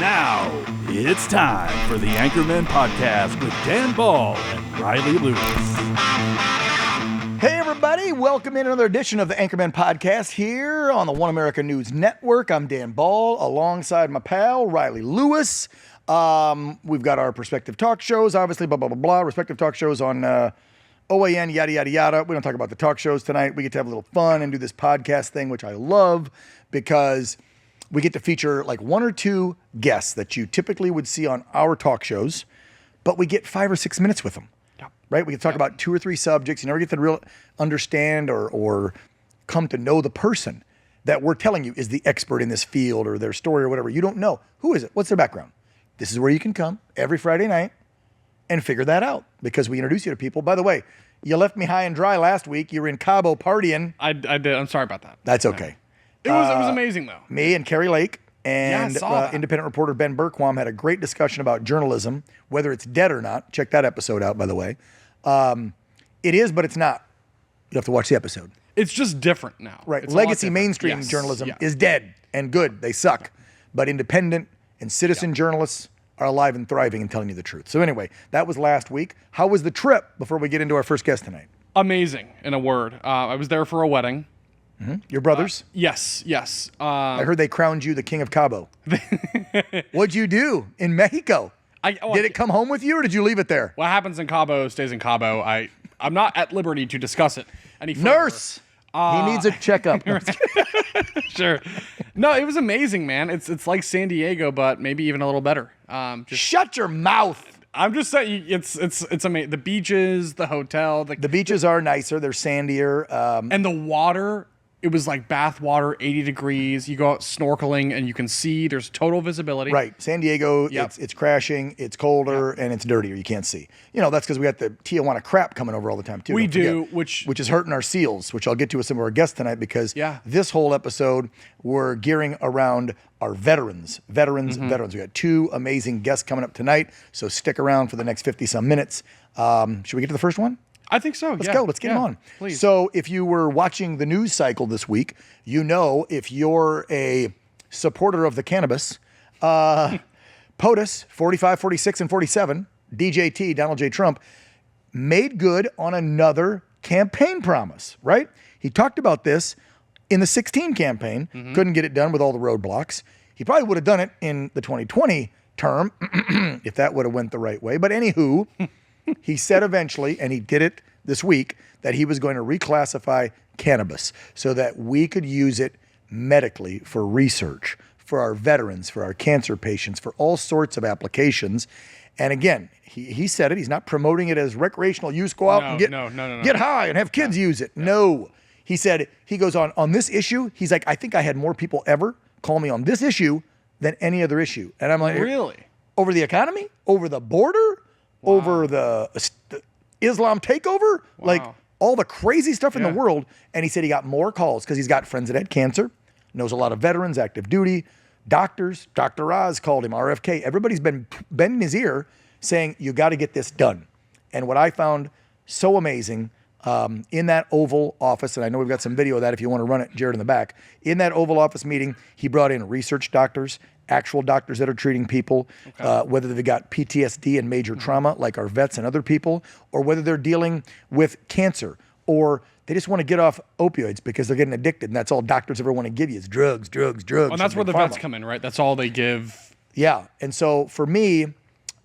Now, it's time for the Anchormen Podcast with Dan Ball and Riley Lewis. Hey, everybody. Welcome in another edition of the Anchormen Podcast here on the One America News Network. I'm Dan Ball alongside my pal, Riley Lewis. We've got our respective talk shows, obviously, blah, blah, blah, blah. Respective talk shows on OAN, yada, yada, yada. We don't talk about the talk shows tonight. We get to have a little fun and do this podcast thing, which I love because we get to feature like one or two guests that you typically would see on our talk shows, but we get 5 or 6 minutes with them. Right? We can talk about 2 or 3 subjects. You never get to really understand or come to know the person that we're telling you is the expert in this field or their story or whatever. You don't know. Who is it? What's their background? This is where you can come every Friday night and figure that out because we introduce you to people. By the way, you left me high and dry last week. You were in Cabo partying. I did. I'm sorry about that. That's okay. It was amazing, though. Me and Carrie Lake and Yeah, independent reporter Ben Berquam had a great discussion about journalism, whether it's dead or not. Check that episode out, by the way. It is, but it's not. You have to watch the episode. It's just different now. Right. It's Legacy mainstream journalism is dead and good. They suck. But independent and citizen journalists are alive and thriving and telling you the truth. So anyway, that was last week. How was the trip before we get into our first guest tonight? Amazing, in a word. I was there for a wedding. Mm-hmm. Your brothers? Yes. I heard they crowned you the king of Cabo. What'd you do in Mexico? Did it come home with you or did you leave it there? What happens in Cabo stays in Cabo. I'm not at liberty to discuss it any further. Nurse! He needs a checkup. Sure. No, it was amazing, man. It's like San Diego, but maybe even a little better. Shut your mouth. I'm just saying, it's amazing. The beaches, the hotel. The beaches are nicer. They're sandier. And the water, it was like bath water, 80 degrees. You go out snorkeling and you can see there's total visibility. Right. San Diego, it's crashing, it's colder, and it's dirtier. You can't see. You know, that's because we got the Tijuana crap coming over all the time, too. We do, which is hurting our seals, which I'll get to with some of our guests tonight because this whole episode, we're gearing around our veterans. We got 2 amazing guests coming up tonight, so stick around for the next 50-some minutes. Should we get to the first one? I think so. Let's go. Let's get him on. Please. So if you were watching the news cycle this week, you know if you're a supporter of the cannabis, POTUS 45, 46, and 47, DJT, Donald J. Trump, made good on another campaign promise, right? He talked about this in the 16 campaign, couldn't get it done with all the roadblocks. He probably would have done it in the 2020 term if that would have went the right way. But anywho... He said eventually, and he did it this week, that he was going to reclassify cannabis so that we could use it medically for research, for our veterans, for our cancer patients, for all sorts of applications. And again, he said it. He's not promoting it as recreational use. Go out and get high and have kids use it. No. He said, he goes on this issue, he's like, I think I had more people ever call me on this issue than any other issue. And I'm like, really? Over the economy? Over the border? Over the Islam takeover, like all the crazy stuff in the world. And he said he got more calls because he's got friends that had cancer, knows a lot of veterans, active duty, doctors. Dr. Oz called him, RFK. Everybody's been bending his ear saying, you got to get this done. And what I found so amazing in that Oval Office, and I know we've got some video of that if you want to run it, Jared, in the back. In that Oval Office meeting, he brought in research doctors, actual doctors that are treating people, whether they've got PTSD and major trauma like our vets and other people, or whether they're dealing with cancer, or they just want to get off opioids because they're getting addicted, and that's all doctors ever want to give you is drugs. Well, and that's where the vets come in, right? That's all they give. Yeah, and so for me,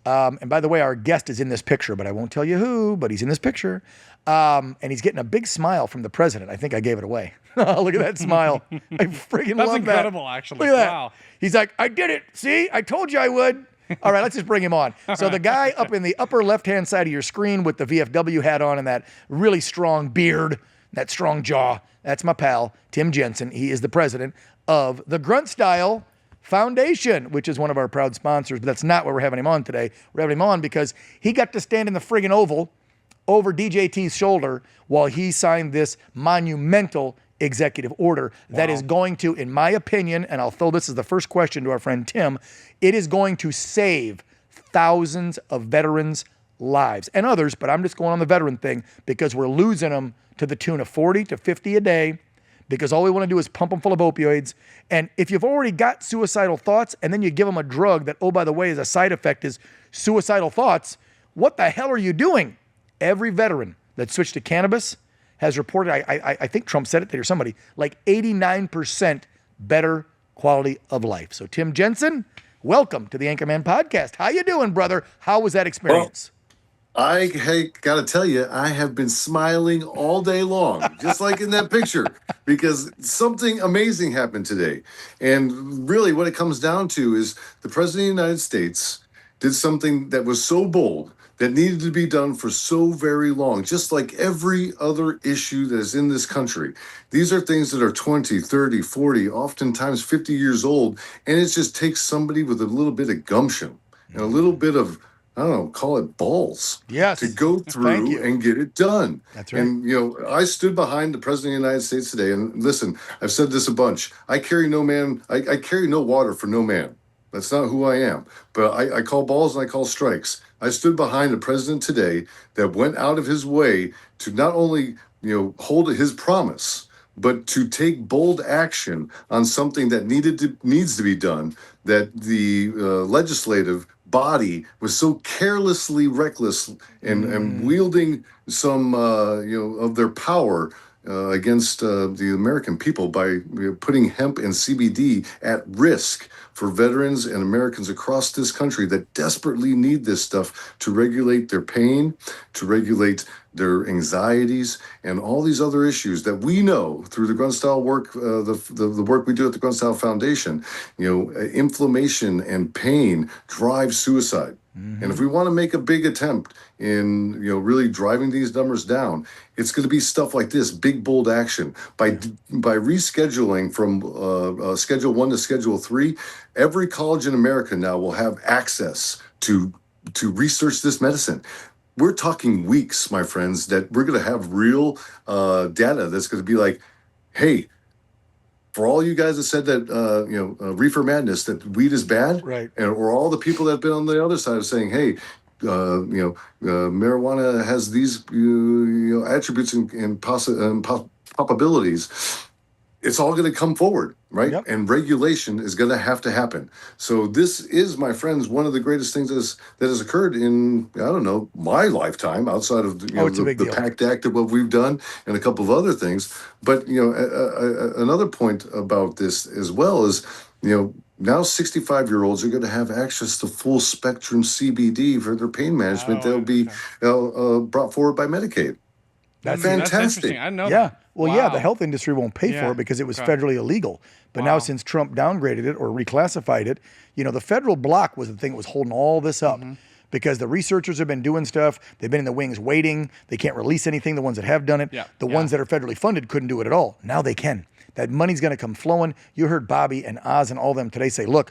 and by the way, our guest is in this picture, but I won't tell you who, but he's in this picture. And he's getting a big smile from the president. I think I gave it away. Look at that smile. I freaking love that. That's incredible, actually. Look at that. Wow. He's like, I did it. See, I told you I would. All right, let's just bring him on. So the guy up in the upper left-hand side of your screen with the VFW hat on and that really strong beard, that strong jaw, that's my pal, Tim Jensen. He is the president of the Grunt Style Foundation, which is one of our proud sponsors, but that's not why we're having him on today. We're having him on because he got to stand in the friggin' Oval over DJT's shoulder while he signed this monumental executive order that is going to, in my opinion, and I'll throw this as the first question to our friend Tim, it is going to save thousands of veterans' lives and others, but I'm just going on the veteran thing because we're losing them to the tune of 40 to 50 a day because all we want to do is pump them full of opioids. And if you've already got suicidal thoughts and then you give them a drug that, oh, by the way, is a side effect is suicidal thoughts, what the hell are you doing? Every veteran that switched to cannabis has reported, I think Trump said it there, somebody, like 89% better quality of life. So Tim Jensen, welcome to the Anchorman Podcast. How you doing, brother? How was that experience? I got to tell you, I have been smiling all day long, just like in that picture, because something amazing happened today. And really what it comes down to is the President of the United States did something that was so bold, that needed to be done for so very long, just like every other issue that is in this country. These are things that are 20, 30, 40, oftentimes 50 years old, and it just takes somebody with a little bit of gumption and a little bit of, I don't know, call it balls, Yes. to go through and get it done. That's right. And, I stood behind the President of the United States today, and listen, I've said this a bunch. I carry no water for no man. That's not who I am. But I call balls and I call strikes. I stood behind a president today that went out of his way to not only, hold his promise, but to take bold action on something that needs to be done, that the legislative body was so carelessly reckless and wielding some, of their power against the American people by putting hemp and CBD at risk for veterans and Americans across this country that desperately need this stuff to regulate their pain, to regulate their anxieties, and all these other issues that we know through the Grunstyle work, the work we do at the Grunstyle Foundation. Inflammation and pain drive suicide. And if we want to make a big attempt in, really driving these numbers down, it's going to be stuff like this, big, bold action. By rescheduling from Schedule 1 to Schedule 3, every college in America now will have access to research this medicine. We're talking weeks, my friends, that we're going to have real data that's going to be like, hey, for all you guys that said that, reefer madness, that weed is bad, right? Or all the people that have been on the other side of saying, hey, marijuana has these attributes and possibilities. It's all going to come forward, right? Yep. And regulation is going to have to happen. So this is, my friends, one of the greatest things that has occurred in, I don't know, my lifetime, outside of the PACT Act of what we've done and a couple of other things. But, another point about this as well is, now 65-year-olds are going to have access to full spectrum CBD for their pain management. That'll be brought forward by Medicaid. That's fantastic. That's interesting. I know. Yeah. That. Well, Wow. yeah, the health industry won't pay for it because it was federally illegal. But now since Trump downgraded it or reclassified it, the federal block was the thing that was holding all this up. Because the researchers have been doing stuff. They've been in the wings waiting. They can't release anything, the ones that have done it. The ones that are federally funded couldn't do it at all. Now they can. That money's going to come flowing. You heard Bobby and Oz and all them today say, look,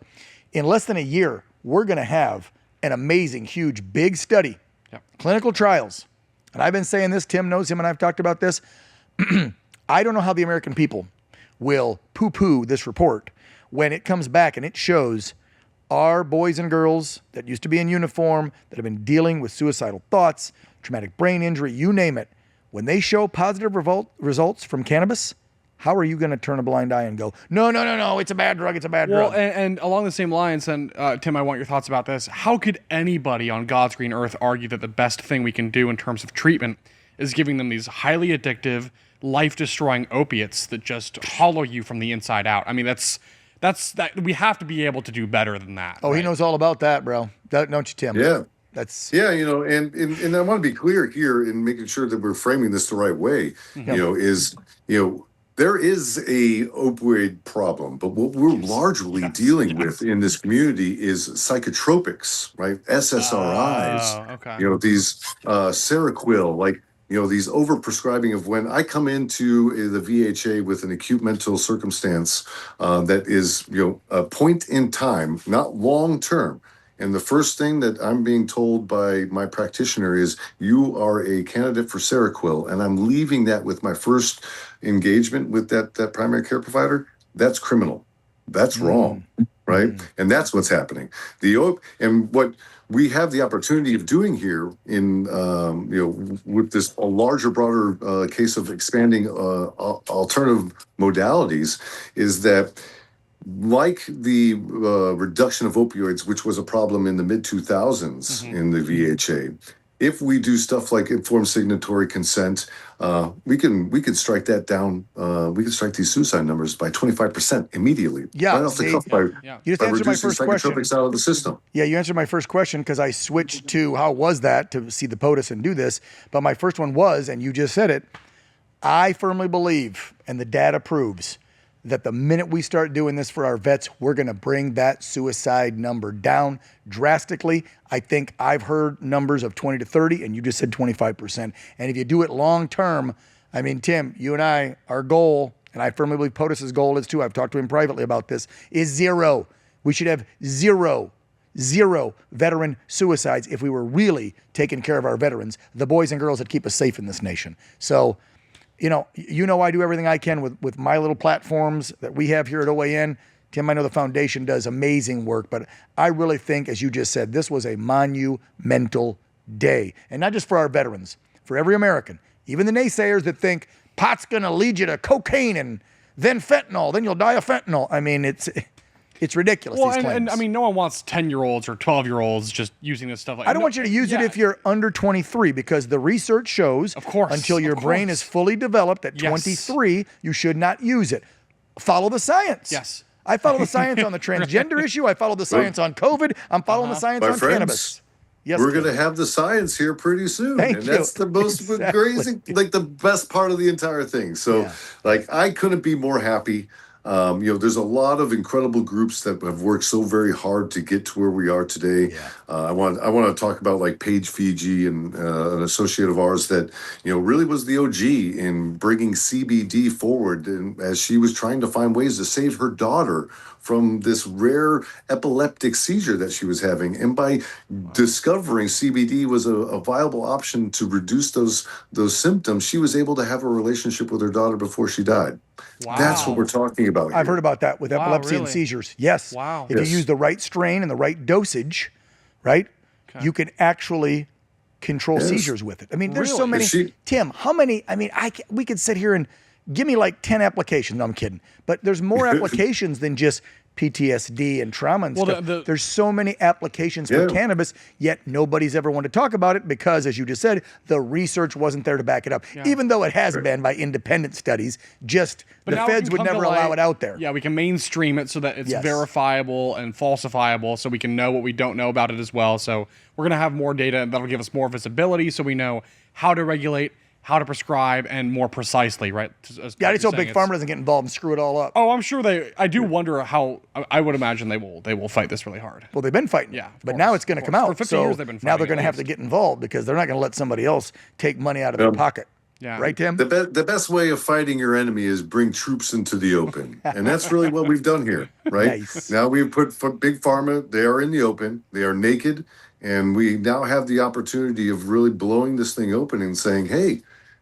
in less than a year, we're going to have an amazing, huge, big study, clinical trials. And I've been saying this, Tim knows him and I've talked about this. I don't know how the American people will poo-poo this report when it comes back and it shows our boys and girls that used to be in uniform, that have been dealing with suicidal thoughts, traumatic brain injury, you name it. When they show positive results from cannabis, how are you going to turn a blind eye and go, no, it's a bad drug, drug? And along the same lines, and Tim, I want your thoughts about this. How could anybody on God's green earth argue that the best thing we can do in terms of treatment is giving them these highly addictive, life-destroying opiates that just hollow you from the inside out? I mean, that's we have to be able to do better than that. Oh, right? He knows all about that, bro. Don't you, Tim? Yeah. And I want to be clear here in making sure that we're framing this the right way. There is a opioid problem, but what we're largely dealing with in this community is psychotropics, right? SSRIs, these Seroquel, these overprescribing of when I come into the VHA with an acute mental circumstance that is, a point in time, not long term. And the first thing that I'm being told by my practitioner is, you are a candidate for Seroquel, and I'm leaving that with my first engagement with that primary care provider. That's criminal. That's wrong, right? And that's what's happening. And what we have the opportunity of doing here in, with this a larger, broader case of expanding alternative modalities is that like the reduction of opioids, which was a problem in the mid-2000s in the VHA, if we do stuff like informed signatory consent, we can strike that down. We can strike these suicide numbers by 25% immediately. Yeah, right off the cuff by you just answered my reducing first question. psychotropics out of the system. Yeah, you answered my first question because I switched to how was that to see the POTUS and do this. But my first one was, and you just said it, I firmly believe, and the data proves, that the minute we start doing this for our vets, we're going to bring that suicide number down drastically. I think I've heard numbers of 20 to 30, and you just said 25%. And if you do it long term, I mean, Tim, you and I, our goal, and I firmly believe POTUS's goal is too, I've talked to him privately about this, is zero. We should have zero veteran suicides if we were really taking care of our veterans, the boys and girls that keep us safe in this nation. So, you know, I do everything I can with my little platforms that we have here at OAN. Tim, I know the foundation does amazing work, but I really think, as you just said, this was a monumental day. And not just for our veterans, for every American, even the naysayers that think pot's going to lead you to cocaine and then fentanyl, then you'll die of fentanyl. I mean, it's ridiculous, well, these claims. And I mean, no one wants 10-year-olds or 12-year-olds just using this stuff. I don't want you to use it if you're under 23 because the research shows until your brain is fully developed at 23, you should not use it. Follow the science. Yes. I follow the science on the transgender issue. I follow the science on COVID. I'm following the science on cannabis. Yes, we're going to have the science here pretty soon. Thank you. That's the most crazy, like the best part of the entire thing. So like, I couldn't be more happy. There's a lot of incredible groups that have worked so very hard to get to where we are today. Yeah. I want to talk about like Paige Fiji and an associate of ours that, really was the OG in bringing CBD forward, and as she was trying to find ways to save her daughter from this rare epileptic seizure that she was having. And by discovering CBD was a viable option to reduce those symptoms, she was able to have a relationship with her daughter before she died. Wow. That's what we're talking about here. I've heard about that with epilepsy and really? seizures. Yes. Wow. If you use the right strain and the right dosage, right, you can actually control seizures with it. I mean, there's so many. Tim, how many? I mean, we could sit here and give me like 10 applications. No, I'm kidding. But there's more applications than just PTSD and trauma and stuff. There's so many applications for cannabis, yet nobody's ever wanted to talk about it because, as you just said, the research wasn't there to back it up. Even though it has been by independent studies, just the feds would never allow it out there. Yeah, we can mainstream it so that it's verifiable and falsifiable, so we can know what we don't know about it as well. So we're going to have more data, and that'll give us more visibility so we know how to regulate, how to prescribe, and more precisely, right? I just hope Big Pharma doesn't get involved and screw it all up. Oh, I'm sure I do wonder how. I would imagine they will fight this really hard. Well, they've been fighting. Yeah, but now it's going to come out. For 50 years they've been fighting. Now they're going to have to get involved because they're not going to let somebody else take money out of their pocket. Yeah. Right, Tim? The best way of fighting your enemy is bring troops into the open. And that's really what we've done here, right? Nice. Now we've put Big Pharma, they are in the open, they are naked, and we now have the opportunity of really blowing this thing open and saying, hey,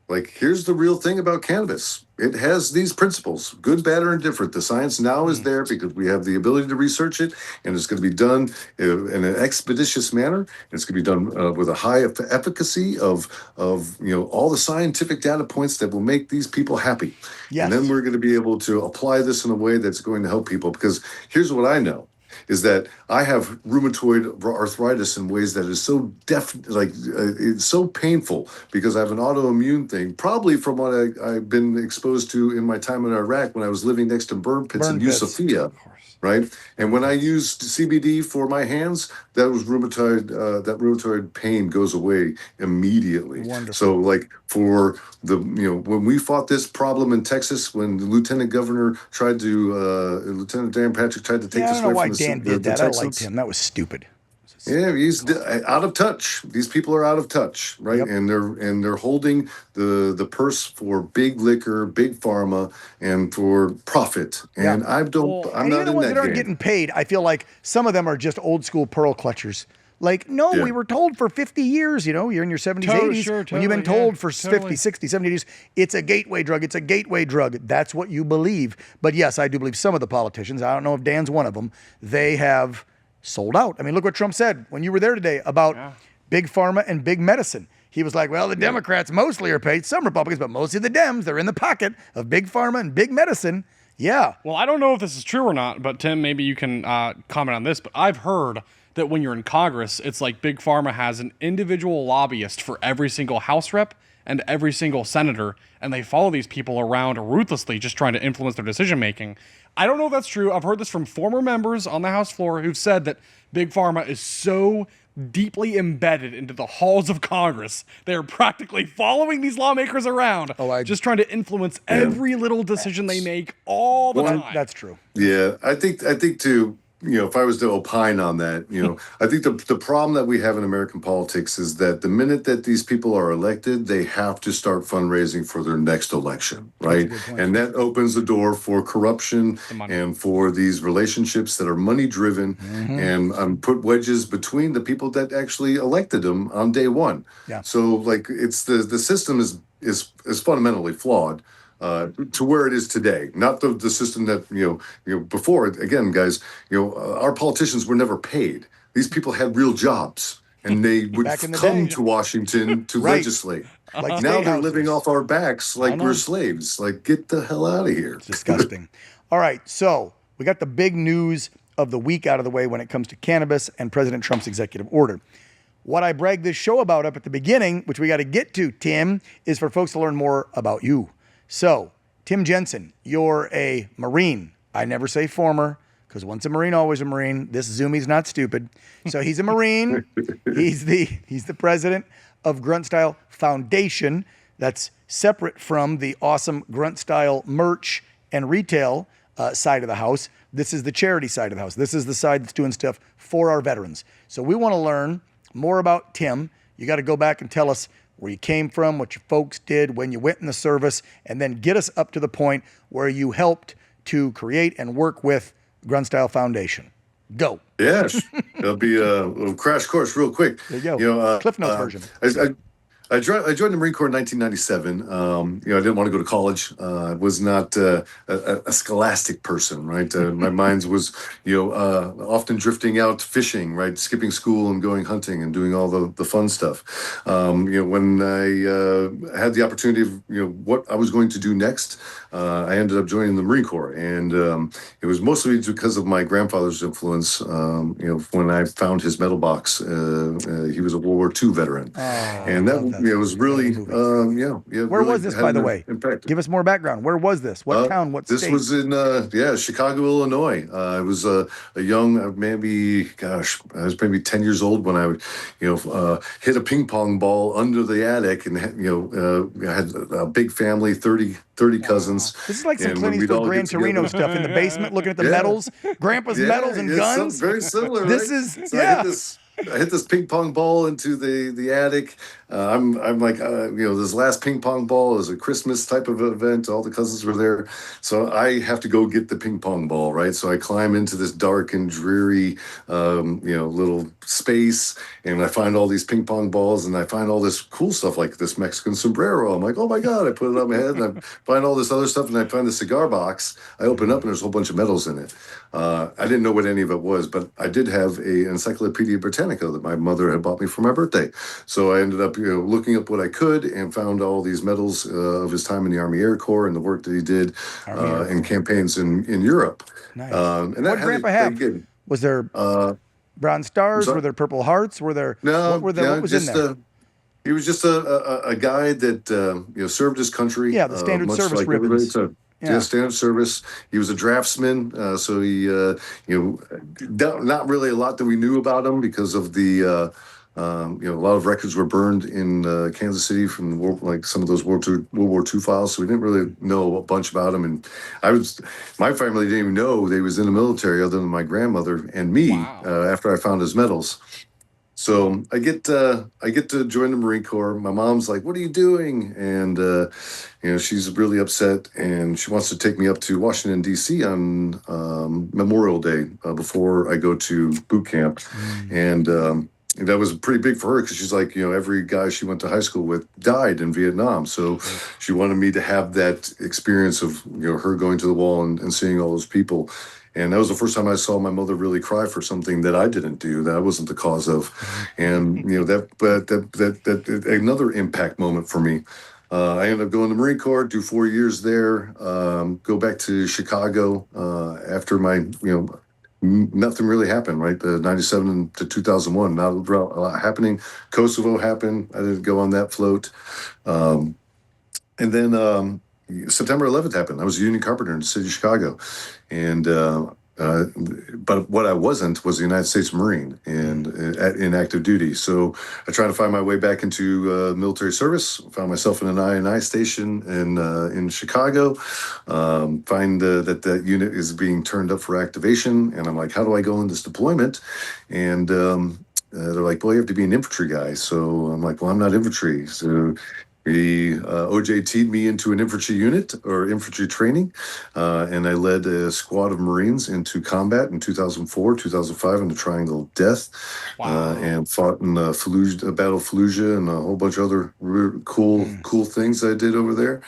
like, here's the real thing about cannabis. It has these principles, good, bad, or indifferent. The science now is there because we have the ability to research it, and it's going to be done in an expeditious manner. It's going to be done with a high efficacy of all the scientific data points that will make these people happy. Yes. And then we're going to be able to apply this in a way that's going to help people. Because here's what I know. Is that I have rheumatoid arthritis in ways that is so it's so painful because I have an autoimmune thing, probably from what I've been exposed to in my time in Iraq when I was living next to burn pits in Yusufia, right? And when I used CBD for my hands, that rheumatoid pain goes away immediately. Wonderful. So like for when we fought this problem in Texas, when the Lieutenant Dan Patrick tried to take this away from the I don't know why Dan did that. I liked him. That was stupid. Yeah, he's out of touch. These people are out of touch, right? Yep. And they're holding the purse for big liquor, big pharma, and for profit. And I'm not in that game. That aren't getting paid. I feel like some of them are just old school pearl clutchers. Like, no, Yeah. we were told for 50 years, you're in your 70s, Totally, 80s, sure, when you've been totally, told yeah, for totally. 50, 60, 70 years, it's a gateway drug, it's a gateway drug. That's what you believe. But yes, I do believe some of the politicians, I don't know if Dan's one of them, they have sold out. I mean, look what Trump said when you were there today about big pharma and big medicine. He was like, well, the Democrats mostly are paid, some Republicans, but mostly the Dems, they're in the pocket of big pharma and big medicine. Yeah. Well, I don't know if this is true or not, but Tim, maybe you can comment on this. But I've heard that when you're in Congress, it's like Big Pharma has an individual lobbyist for every single House rep and every single senator, and they follow these people around ruthlessly, just trying to influence their decision making. I don't know if that's true. I've heard this from former members on the House floor who've said that Big Pharma is so deeply embedded into the halls of Congress. They are practically following these lawmakers around, just trying to influence every little decision they make all the time. That's true. Yeah, I think too. If I was to opine on that, I think the problem that we have in American politics is that the minute that these people are elected, they have to start fundraising for their next election, right? And that opens the door for corruption and for these relationships that are money driven and put wedges between the people that actually elected them on day one. Yeah. So like it's the system is fundamentally flawed. To where it is today, not the system that before. Again, guys, our politicians were never paid. These people had real jobs, and they would come to Washington to legislate. Like now they're living off our backs like we're slaves. Like, get the hell out of here! It's disgusting. All right, so we got the big news of the week out of the way when it comes to cannabis and President Trump's executive order. What I bragged this show about up at the beginning, which we got to get to, Tim, is for folks to learn more about you. So, Tim Jensen, you're a Marine. I never say former, because once a Marine, always a Marine. This Zoomie's not stupid. So he's a Marine. He's the president of Grunt Style Foundation. That's separate from the awesome Grunt Style merch and retail side of the house. This is the charity side of the house. This is the side that's doing stuff for our veterans. So we want to learn more about Tim. You got to go back and tell us where you came from, what your folks did, when you went in the service, and then get us up to the point where you helped to create and work with Grunt Style Foundation. Go. Yes, it'll be a crash course real quick. There you go. Cliff Notes version. I joined the Marine Corps in 1997. I didn't want to go to college. I was not a scholastic person, right? My mind was, often drifting out fishing, right? Skipping school and going hunting and doing all the fun stuff. When I had the opportunity of, what I was going to do next, I ended up joining the Marine Corps. And it was mostly because of my grandfather's influence. When I found his medal box, he was a World War II veteran. And that it was really, Where really was this, by the way? Give us more background. Where was this? What town? What state? This was in, Chicago, Illinois. I was a young, I was maybe 10 years old when I, hit a ping pong ball under the attic, and I had a big family, 30 cousins. This is like some Clint Eastwood Gran Torino stuff in the basement, looking at the medals, Grandpa's medals and guns. Very similar. This right? is, I hit this ping pong ball into the attic. I'm like, this last ping pong ball is a Christmas type of event. All the cousins were there. So I have to go get the ping pong ball, right? So I climb into this dark and dreary, little space, and I find all these ping pong balls, and I find all this cool stuff like this Mexican sombrero. I'm like, oh my God, I put it on my head, and I find all this other stuff, and I find the cigar box. I open up, and there's a whole bunch of medals in it. I didn't know what any of it was, but I did have an Encyclopedia Britannica that my mother had bought me for my birthday. So I ended up, looking up what I could and found all these medals of his time in the Army Air Corps and the work that he did in campaigns in Europe. Nice. And what Grandpa have? Was there Bronze Stars? Were there Purple Hearts? Were there? No. What was in there? He was just a guy that served his country. Yeah, the standard service like ribbons. Standard service. He was a draftsman, so he, not really a lot that we knew about him because of the, a lot of records were burned in Kansas City from the war, like some of those World War II files. So we didn't really know a bunch about him. And my family didn't even know they was in the military, other than my grandmother and me. After I found his medals. So I get to join the Marine Corps. My mom's like, "What are you doing?" And she's really upset, and she wants to take me up to Washington D.C. on Memorial Day before I go to boot camp. And that was pretty big for her because she's like, every guy she went to high school with died in Vietnam. So she wanted me to have that experience of, her going to the wall and seeing all those people. And that was the first time I saw my mother really cry for something that I didn't do, that I wasn't the cause of. And, that another impact moment for me. I ended up going to the Marine Corps, do 4 years there, go back to Chicago after my, nothing really happened, right? The 97 to 2001, not a lot happening. Kosovo happened. I didn't go on that float. And then September 11th happened. I was a union carpenter in the city of Chicago. And but what I wasn't was a United States Marine and in active duty. So I tried to find my way back into military service. Found myself in an I&I station in Chicago. Find that unit is being turned up for activation, and I'm like, how do I go in this deployment? And they're like, well, you have to be an infantry guy. So I'm like, well, I'm not infantry. So he OJT'd me into an infantry unit or infantry training, and I led a squad of Marines into combat in 2004, 2005 in the Triangle of Death. Wow. And fought in Fallujah, Battle of Fallujah, and a whole bunch of other cool things I did over there.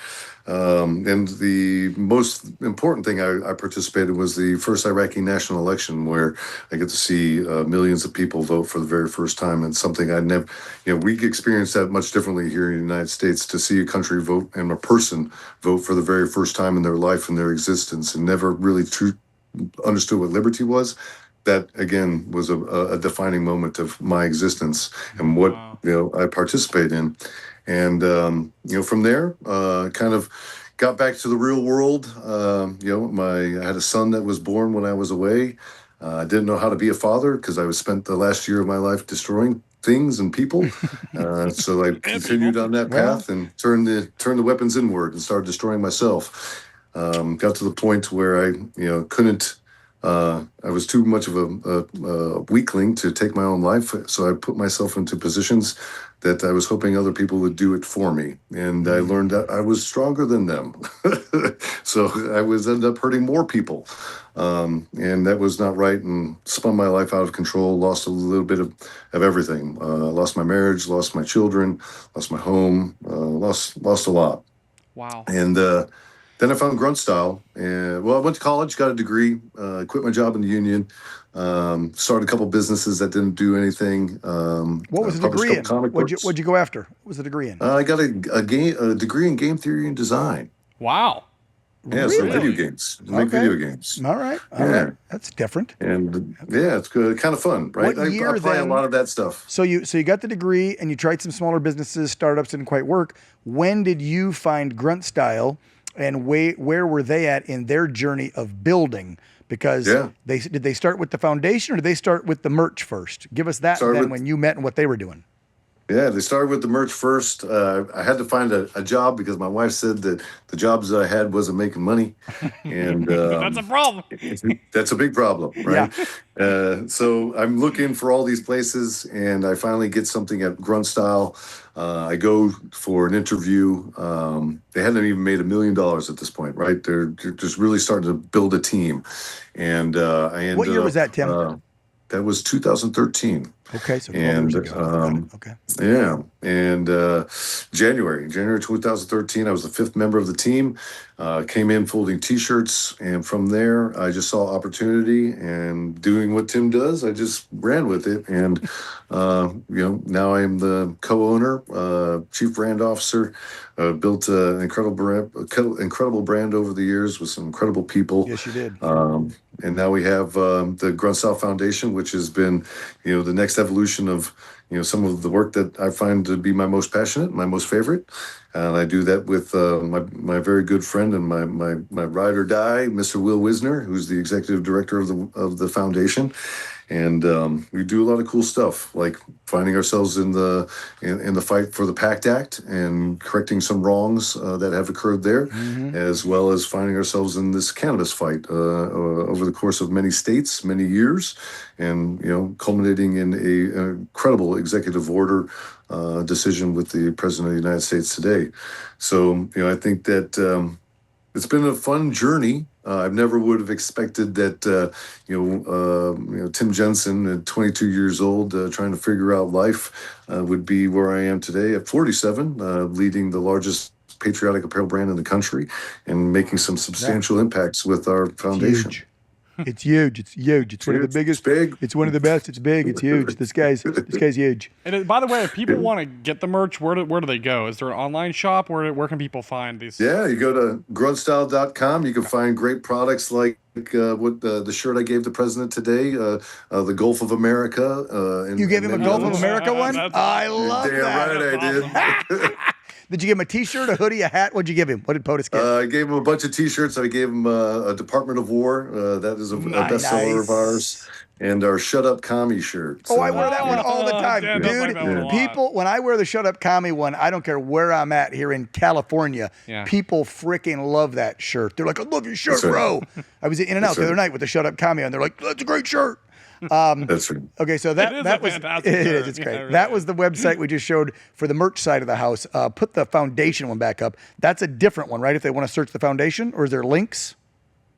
And the most important thing I participated was the first Iraqi national election, where I get to see millions of people vote for the very first time. And something I'd never, we experience that much differently here in the United States, to see a country vote and a person vote for the very first time in their life and their existence, and never really understood what liberty was. That again was a defining moment of my existence and what I participate in. And from there, kind of got back to the real world. I had a son that was born when I was away. I didn't know how to be a father because I spent the last year of my life destroying things and people. So I continued on that path and turned the weapons inward and started destroying myself. Got to the point where I couldn't. I was too much of a weakling to take my own life, so I put myself into positions that I was hoping other people would do it for me. And I learned that I was stronger than them. So I ended up hurting more people. And that was not right, and spun my life out of control, lost a little bit of everything. Lost my marriage, lost my children, lost my home, lost a lot. Wow. And then I found grunt style. I went to college, got a degree, quit my job in the union, started a couple businesses that didn't do anything. What was the degree in? What'd you go after? What was the degree in? I got a degree in game theory and design. Wow. Yeah, really? So video games. Make video games. All right. All right. That's different. And it's good, kind of fun, right? I apply a lot of that stuff. So you got the degree and you tried some smaller businesses, startups didn't quite work. When did you find grunt style? And where were they at in their journey of building? Because did they start with the foundation, or did they start with the merch first? Give us that when you met and what they were doing. Yeah, they started with the merch first. I had to find a job because my wife said that the jobs I had wasn't making money. And that's a problem. That's a big problem, right? Yeah. So I'm looking for all these places, and I finally get something at Grunt Style. I go for an interview. They hadn't even made $1 million at this point, right? They're just really starting to build a team. And I ended up... What year was that, Tim? That was 2013. Okay, so 12 years ago. Okay. Yeah, and January 2013, I was the 5th member of the team. Came in folding T-shirts, and from there, I just saw opportunity, and doing what Tim does, I just ran with it. And now I am the co-owner, chief brand officer. Built an incredible brand over the years with some incredible people. Yes, you did. And now we have the Grunt Style Foundation, which has been, the next evolution of, some of the work that I find to be my most passionate, my most favorite. And I do that with my very good friend and my ride or die, Mr. Will Wisner, who's the executive director of the foundation. And we do a lot of cool stuff, like finding ourselves in the fight for the PACT Act and correcting some wrongs that have occurred there, as well as finding ourselves in this cannabis fight over the course of many states, many years, and culminating in an incredible executive order decision with the President of the United States today. So I think that it's been a fun journey. I never would have expected that, Tim Jensen at 22 years old, trying to figure out life, would be where I am today at 47, leading the largest patriotic apparel brand in the country and making some substantial impacts with our foundation. It's huge. It's huge. It's one of the biggest. It's big. It's one of the best. It's big. It's huge. This guy's huge. And by the way, if people want to get the merch, where do they go? Is there an online shop? Where can people find these? Yeah, you go to gruntstyle.com. You can find great products like what the shirt I gave the president today, the Gulf of America. You gave him a Gulf of America one? I love Damn that. right I did. Did you give him a T-shirt, a hoodie, a hat? What'd you give him? What did POTUS get? I gave him a bunch of T-shirts. I gave him a Department of War. That is a bestseller of ours. And our Shut Up Commie shirt. Oh, I wear that one all the time. Dan, Dude, people, when I wear the Shut Up Commie one, I don't care where I'm at here in California, people freaking love that shirt. They're like, I love your shirt, bro. I was in and out the other night with the Shut Up Commie on. They're like, that's a great shirt. That's right. Okay, so that was fantastic it shirt. is. It's great. Yeah, really. That was the website we just showed for the merch side of the house. Put the foundation one back up. That's a different one, right? If they want to search the foundation, or is there links?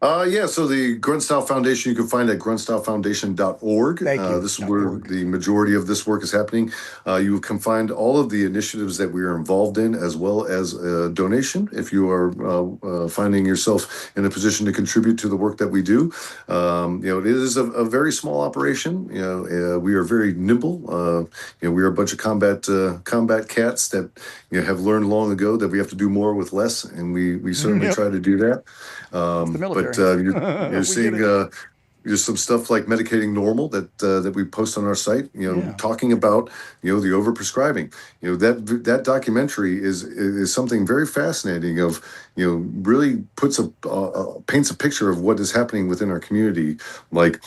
So the Grunt Style Foundation you can find at gruntstylefoundation.org. Thank you. This is where the majority of this work is happening. You can find all of the initiatives that we are involved in, as well as a donation if you are finding yourself in a position to contribute to the work that we do. It is a very small operation. We are very nimble. We are a bunch of combat cats that have learned long ago that we have to do more with less, and we certainly try to do that. The military. But you're seeing there's some stuff like medicating normal that we post on our site. Talking about the overprescribing. That documentary is something very fascinating. Of really paints a picture of what is happening within our community. Like,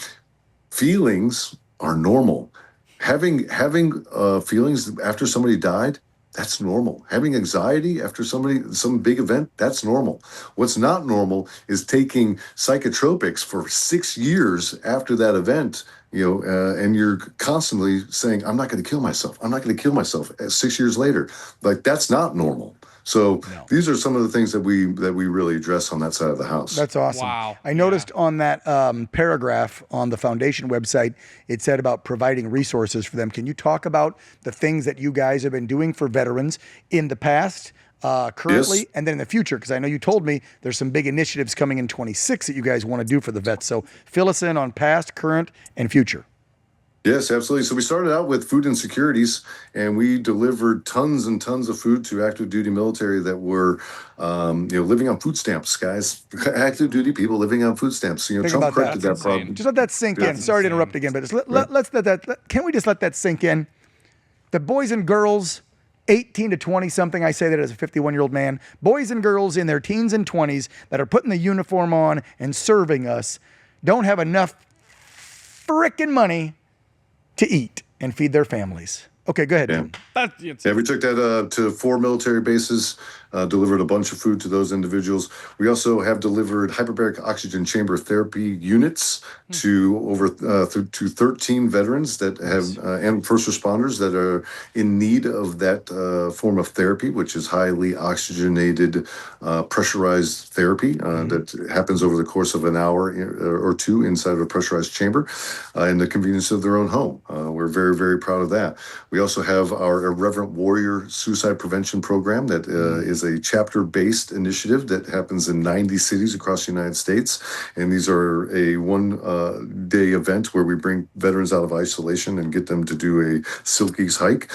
feelings are normal. Having feelings after somebody died, that's normal. Having anxiety after some big event, that's normal. What's not normal is taking psychotropics for 6 years after that event, and you're constantly saying, I'm not going to kill myself. I'm not going to kill myself 6 years later. Like, that's not normal. So these are some of the things that we really address on that side of the house. That's awesome. Wow. I noticed on that paragraph on the foundation website, it said about providing resources for them. Can you talk about the things that you guys have been doing for veterans in the past, currently, and then in the future? Because I know you told me there's some big initiatives coming in 26 that you guys want to do for the vets. So fill us in on past, current, and future. Yes, absolutely. So we started out with food insecurities, and we delivered tons and tons of food to active duty military that were, living on food stamps, guys. Active duty people living on food stamps. Trump corrected that problem. Just let that sink in. Sorry to interrupt again, but just let's let that. Can we just let that sink in? The boys and girls, 18 to 20 something, I say that as a 51-year-old man, boys and girls in their teens and 20s that are putting the uniform on and serving us don't have enough frickin' money to eat and feed their families. Okay, go ahead, Tim. We took that to 4 military bases, delivered a bunch of food to those individuals. We also have delivered hyperbaric oxygen chamber therapy units to to 13 veterans that have and first responders that are in need of that form of therapy, which is highly oxygenated, pressurized therapy that happens over the course of an hour or two inside of a pressurized chamber in the convenience of their own home. We're very, very proud of that. We also have our Irreverent Warrior Suicide Prevention Program that is a chapter-based initiative that happens in 90 cities across the United States. And these are a one-day event where we bring veterans out of isolation and get them to do a Silkies hike.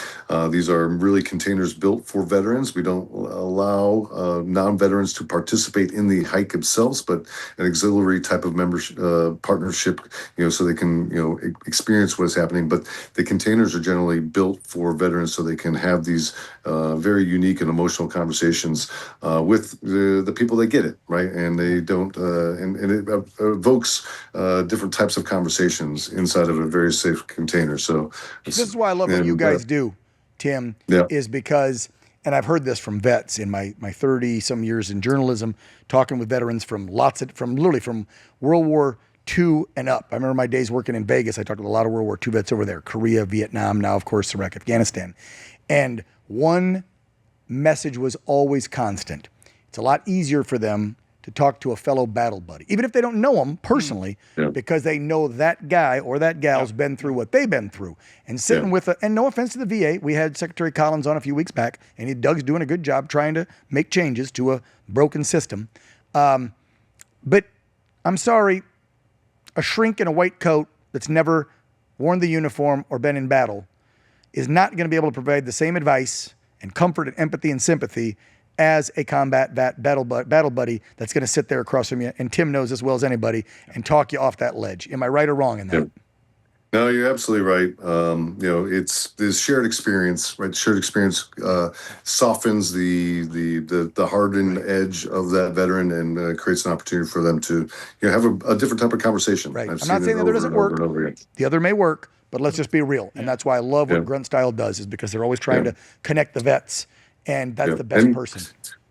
These are really containers built for veterans. We don't allow non-veterans to participate in the hike themselves, but an auxiliary type of membership partnership, so they can, experience what is happening. But the containers are generally built for veterans so they can have these very unique and emotional conversations with the people that get it, right? And they don't, and it evokes different types of conversations inside of a very safe container. So this is why I love what you guys do, Tim, is because, and I've heard this from vets in my 30 some years in journalism, talking with veterans from literally from World War II and up. I remember my days working in Vegas. I talked to a lot of World War II vets over there, Korea, Vietnam, now, of course, Iraq, Afghanistan. And one message was always constant. It's a lot easier for them to talk to a fellow battle buddy, even if they don't know him personally, because they know that guy or that gal's been through what they've been through. And sitting with and no offense to the VA, we had Secretary Collins on a few weeks back, and Doug's doing a good job trying to make changes to a broken system. But I'm sorry, a shrink in a white coat that's never worn the uniform or been in battle is not going to be able to provide the same advice and comfort and empathy and sympathy as a combat battle buddy that's going to sit there across from you, and Tim knows as well as anybody, and talk you off that ledge. Am I right or wrong in that? Yep. No, you're absolutely right. It's this shared experience, right? Shared experience softens the hardened edge of that veteran and creates an opportunity for them to have a different type of conversation. Right. I'm not saying that there doesn't work. The other may work, but let's just be real. And that's why I love what Grunt Style does, is because they're always trying to connect the vets, and that's the best person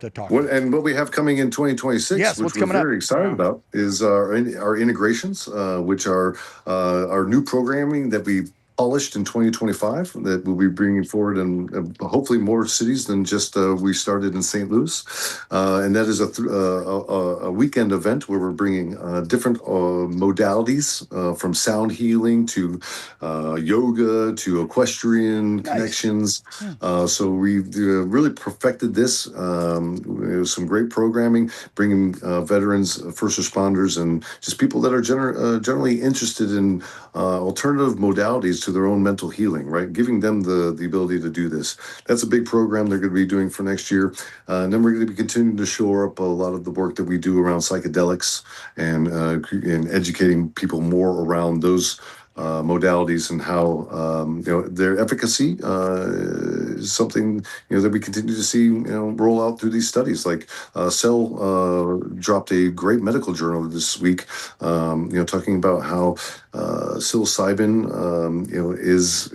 to talk to. And what we have coming in 2026, which we're very excited about, is our integrations, which are our new programming that we polished in 2025 that we'll be bringing forward in hopefully more cities than just we started in St. Louis. And that is a weekend event where we're bringing different modalities from sound healing to yoga to equestrian connections. So we've really perfected this. Some great programming, bringing veterans, first responders, and just people that are generally interested in alternative modalities to their own mental healing, right? Giving them the ability to do this. That's a big program they're going to be doing for next year. And then we're going to be continuing to shore up a lot of the work that we do around psychedelics and educating people more around those modalities and how their efficacy is something that we continue to see roll out through these studies. Like Cell dropped a great medical journal this week, talking about how psilocybin is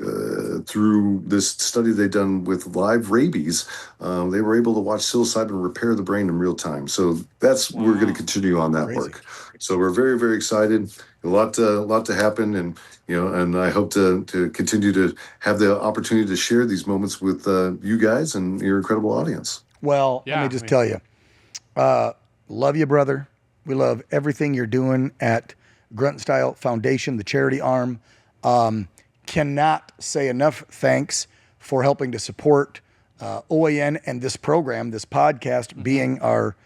through this study they've done with live rabies. They were able to watch psilocybin repair the brain in real time. So we're going to continue on that work. So we're very, very excited. A lot to happen, and and I hope to continue to have the opportunity to share these moments with you guys and your incredible audience. Well, let me just tell you, love you, brother. We love everything you're doing at Grunt Style Foundation, the charity arm. Cannot say enough thanks for helping to support OAN and this program, this podcast, being our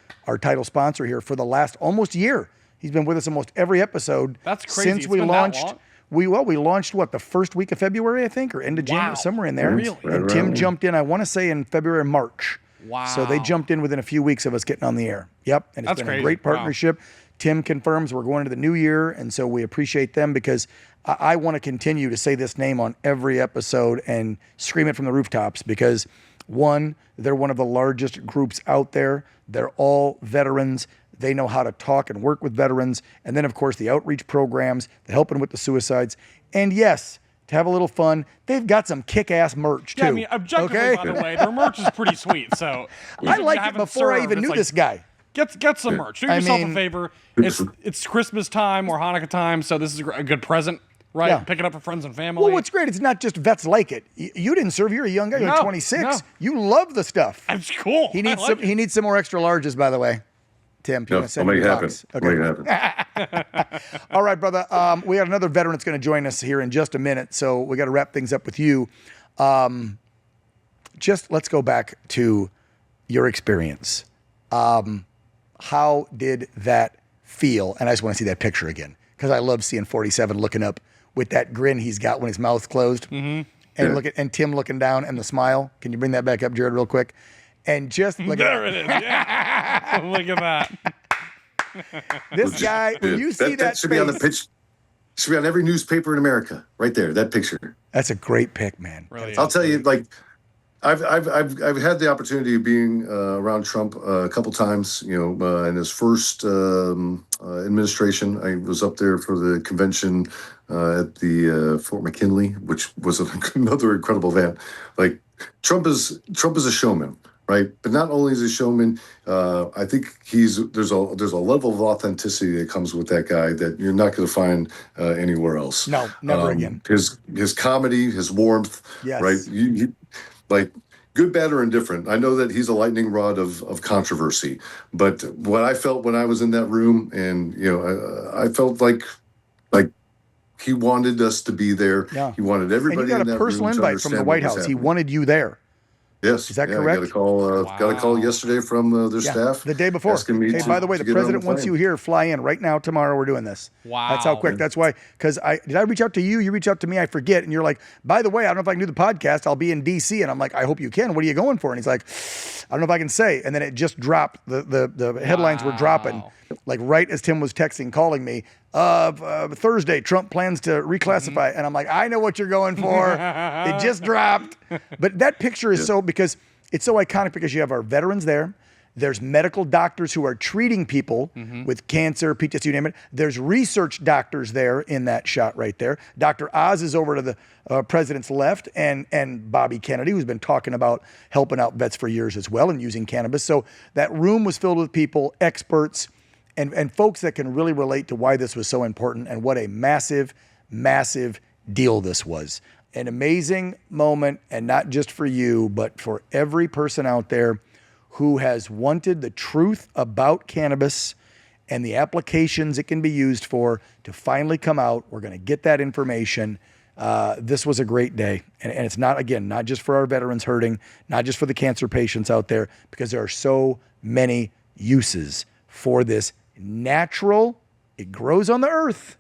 title sponsor here for the last almost year. He's been with us almost every episode. That's crazy. Since we launched. We launched the first week of February, I think, or end of January, somewhere in there. Really? And Tim jumped in, I want to say in February or March. Wow. So they jumped in within a few weeks of us getting on the air. Yep. And it's been a great partnership. Wow. Tim confirms we're going into the new year, and so we appreciate them, because I want to continue to say this name on every episode and scream it from the rooftops, because one, they're one of the largest groups out there. They're all veterans. They know how to talk and work with veterans. And then, of course, the outreach programs, the helping with the suicides. And yes, to have a little fun, they've got some kick-ass merch, too. Yeah, I mean, objectively, by the way, their merch is pretty sweet. So I liked it before I even knew this guy. Get some merch. Do yourself a favor. It's Christmas time or Hanukkah time, so this is a good present, right? Yeah. Pick it up for friends and family. Well, what's great, it's not just vets like it. You didn't serve. You're a young guy. You're 26. No. You love the stuff. That's cool. He needs some more extra larges, by the way. Tim, you want to send me a box? Okay. I'll make it happen. All right, brother. We got another veteran that's going to join us here in just a minute, so we got to wrap things up with you. Just let's go back to your experience. How did that feel? And I just want to see that picture again, because I love seeing 47 looking up with that grin he's got when his mouth's closed, and and Tim looking down and the smile. Can you bring that back up, Jared, real quick? And just look there it is. Yeah. Look at that. This guy, when you see that should be on the pitch. Should be on every newspaper in America, right there. That picture. That's a great pick, man. Really, I'll tell you, I've had the opportunity of being around Trump a couple times. In his first administration, I was up there for the convention at the Fort McKinley, which was another incredible event. Trump is a showman. Right, but not only is he a showman, I think there's a level of authenticity that comes with that guy that you're not going to find anywhere else. No, never again. His comedy, his warmth, yes. Right? good, bad, or indifferent. I know that he's a lightning rod of controversy, but what I felt when I was in that room, and I felt like he wanted us to be there. Yeah. He wanted everybody And you got in a that personal room to invite from the understand White what was House. He happening. wanted you there. Yes. Is that I correct? got a call yesterday from their staff. The day before. Asking me Hey, to, by the way, to the get on president wants plane. you here. Fly in right now. Tomorrow we're doing this. Wow. That's how quick. That's why. Because did I reach out to you? You reach out to me. I forget. And you're like, by the way, I don't know if I can do the podcast. I'll be in D.C. And I'm like, I hope you can. What are you going for? And he's like, I don't know if I can say. And then it just dropped. The headlines were dropping. Like right as Tim was texting, calling me. Thursday, Trump plans to reclassify. And I'm like, I know what you're going for. It just dropped. But that picture is because it's so iconic because you have our veterans there. There's medical doctors who are treating people with cancer, PTSD, you name it. There's research doctors there in that shot right there. Dr. Oz is over to the president's left, and Bobby Kennedy, who's been talking about helping out vets for years as well and using cannabis. So that room was filled with people, experts, and folks that can really relate to why this was so important and what a massive, massive deal this was. An amazing moment, and not just for you, but for every person out there who has wanted the truth about cannabis and the applications it can be used for to finally come out. We're going to get that information. This was a great day. And it's not, again, not just for our veterans hurting, not just for the cancer patients out there, because there are so many uses for this natural. It grows on the earth.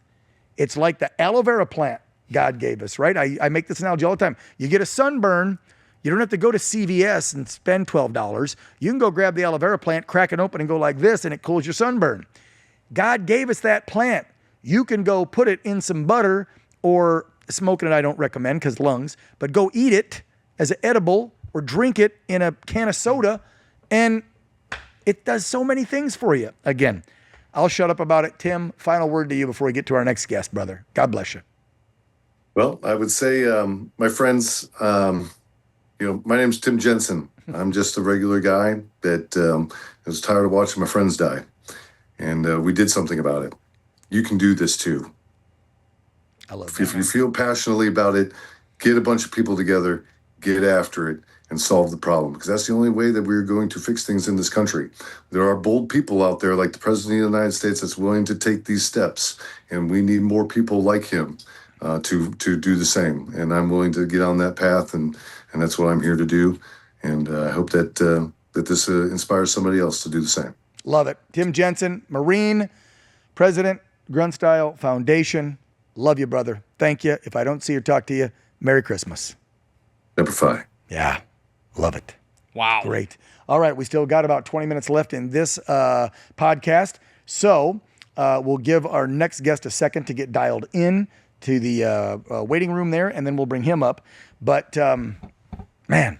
It's like the aloe vera plant God gave us, right? I make this analogy all the time. You get a sunburn, you don't have to go to CVS and spend $12. You can go grab the aloe vera plant, crack it open and go like this, and it cools your sunburn. God gave us that plant. You can go put it in some butter, or smoking it I don't recommend because lungs, but go eat it as an edible or drink it in a can of soda, and it does so many things for you. Again, I'll shut up about it. Tim, final word to you before we get to our next guest, brother. God bless you. Well, I would say, my friends, my name's Tim Jensen. I'm just a regular guy that was tired of watching my friends die. And we did something about it. You can do this too. I love that. If you feel passionately about it, get a bunch of people together, get after it, and solve the problem. Because that's the only way that we're going to fix things in this country. There are bold people out there like the President of the United States that's willing to take these steps. And we need more people like him to do the same. And I'm willing to get on that path, and that's what I'm here to do. And I hope that this inspires somebody else to do the same. Love it. Tim Jensen, Marine, President, Grunt Style Foundation. Love you, brother. Thank you. If I don't see or talk to you, Merry Christmas. Semper Fi. Yeah, love it. Wow. Great. All right, we still got about 20 minutes left in this podcast. So we'll give our next guest a second to get dialed in to the waiting room there, and then we'll bring him up. But, man,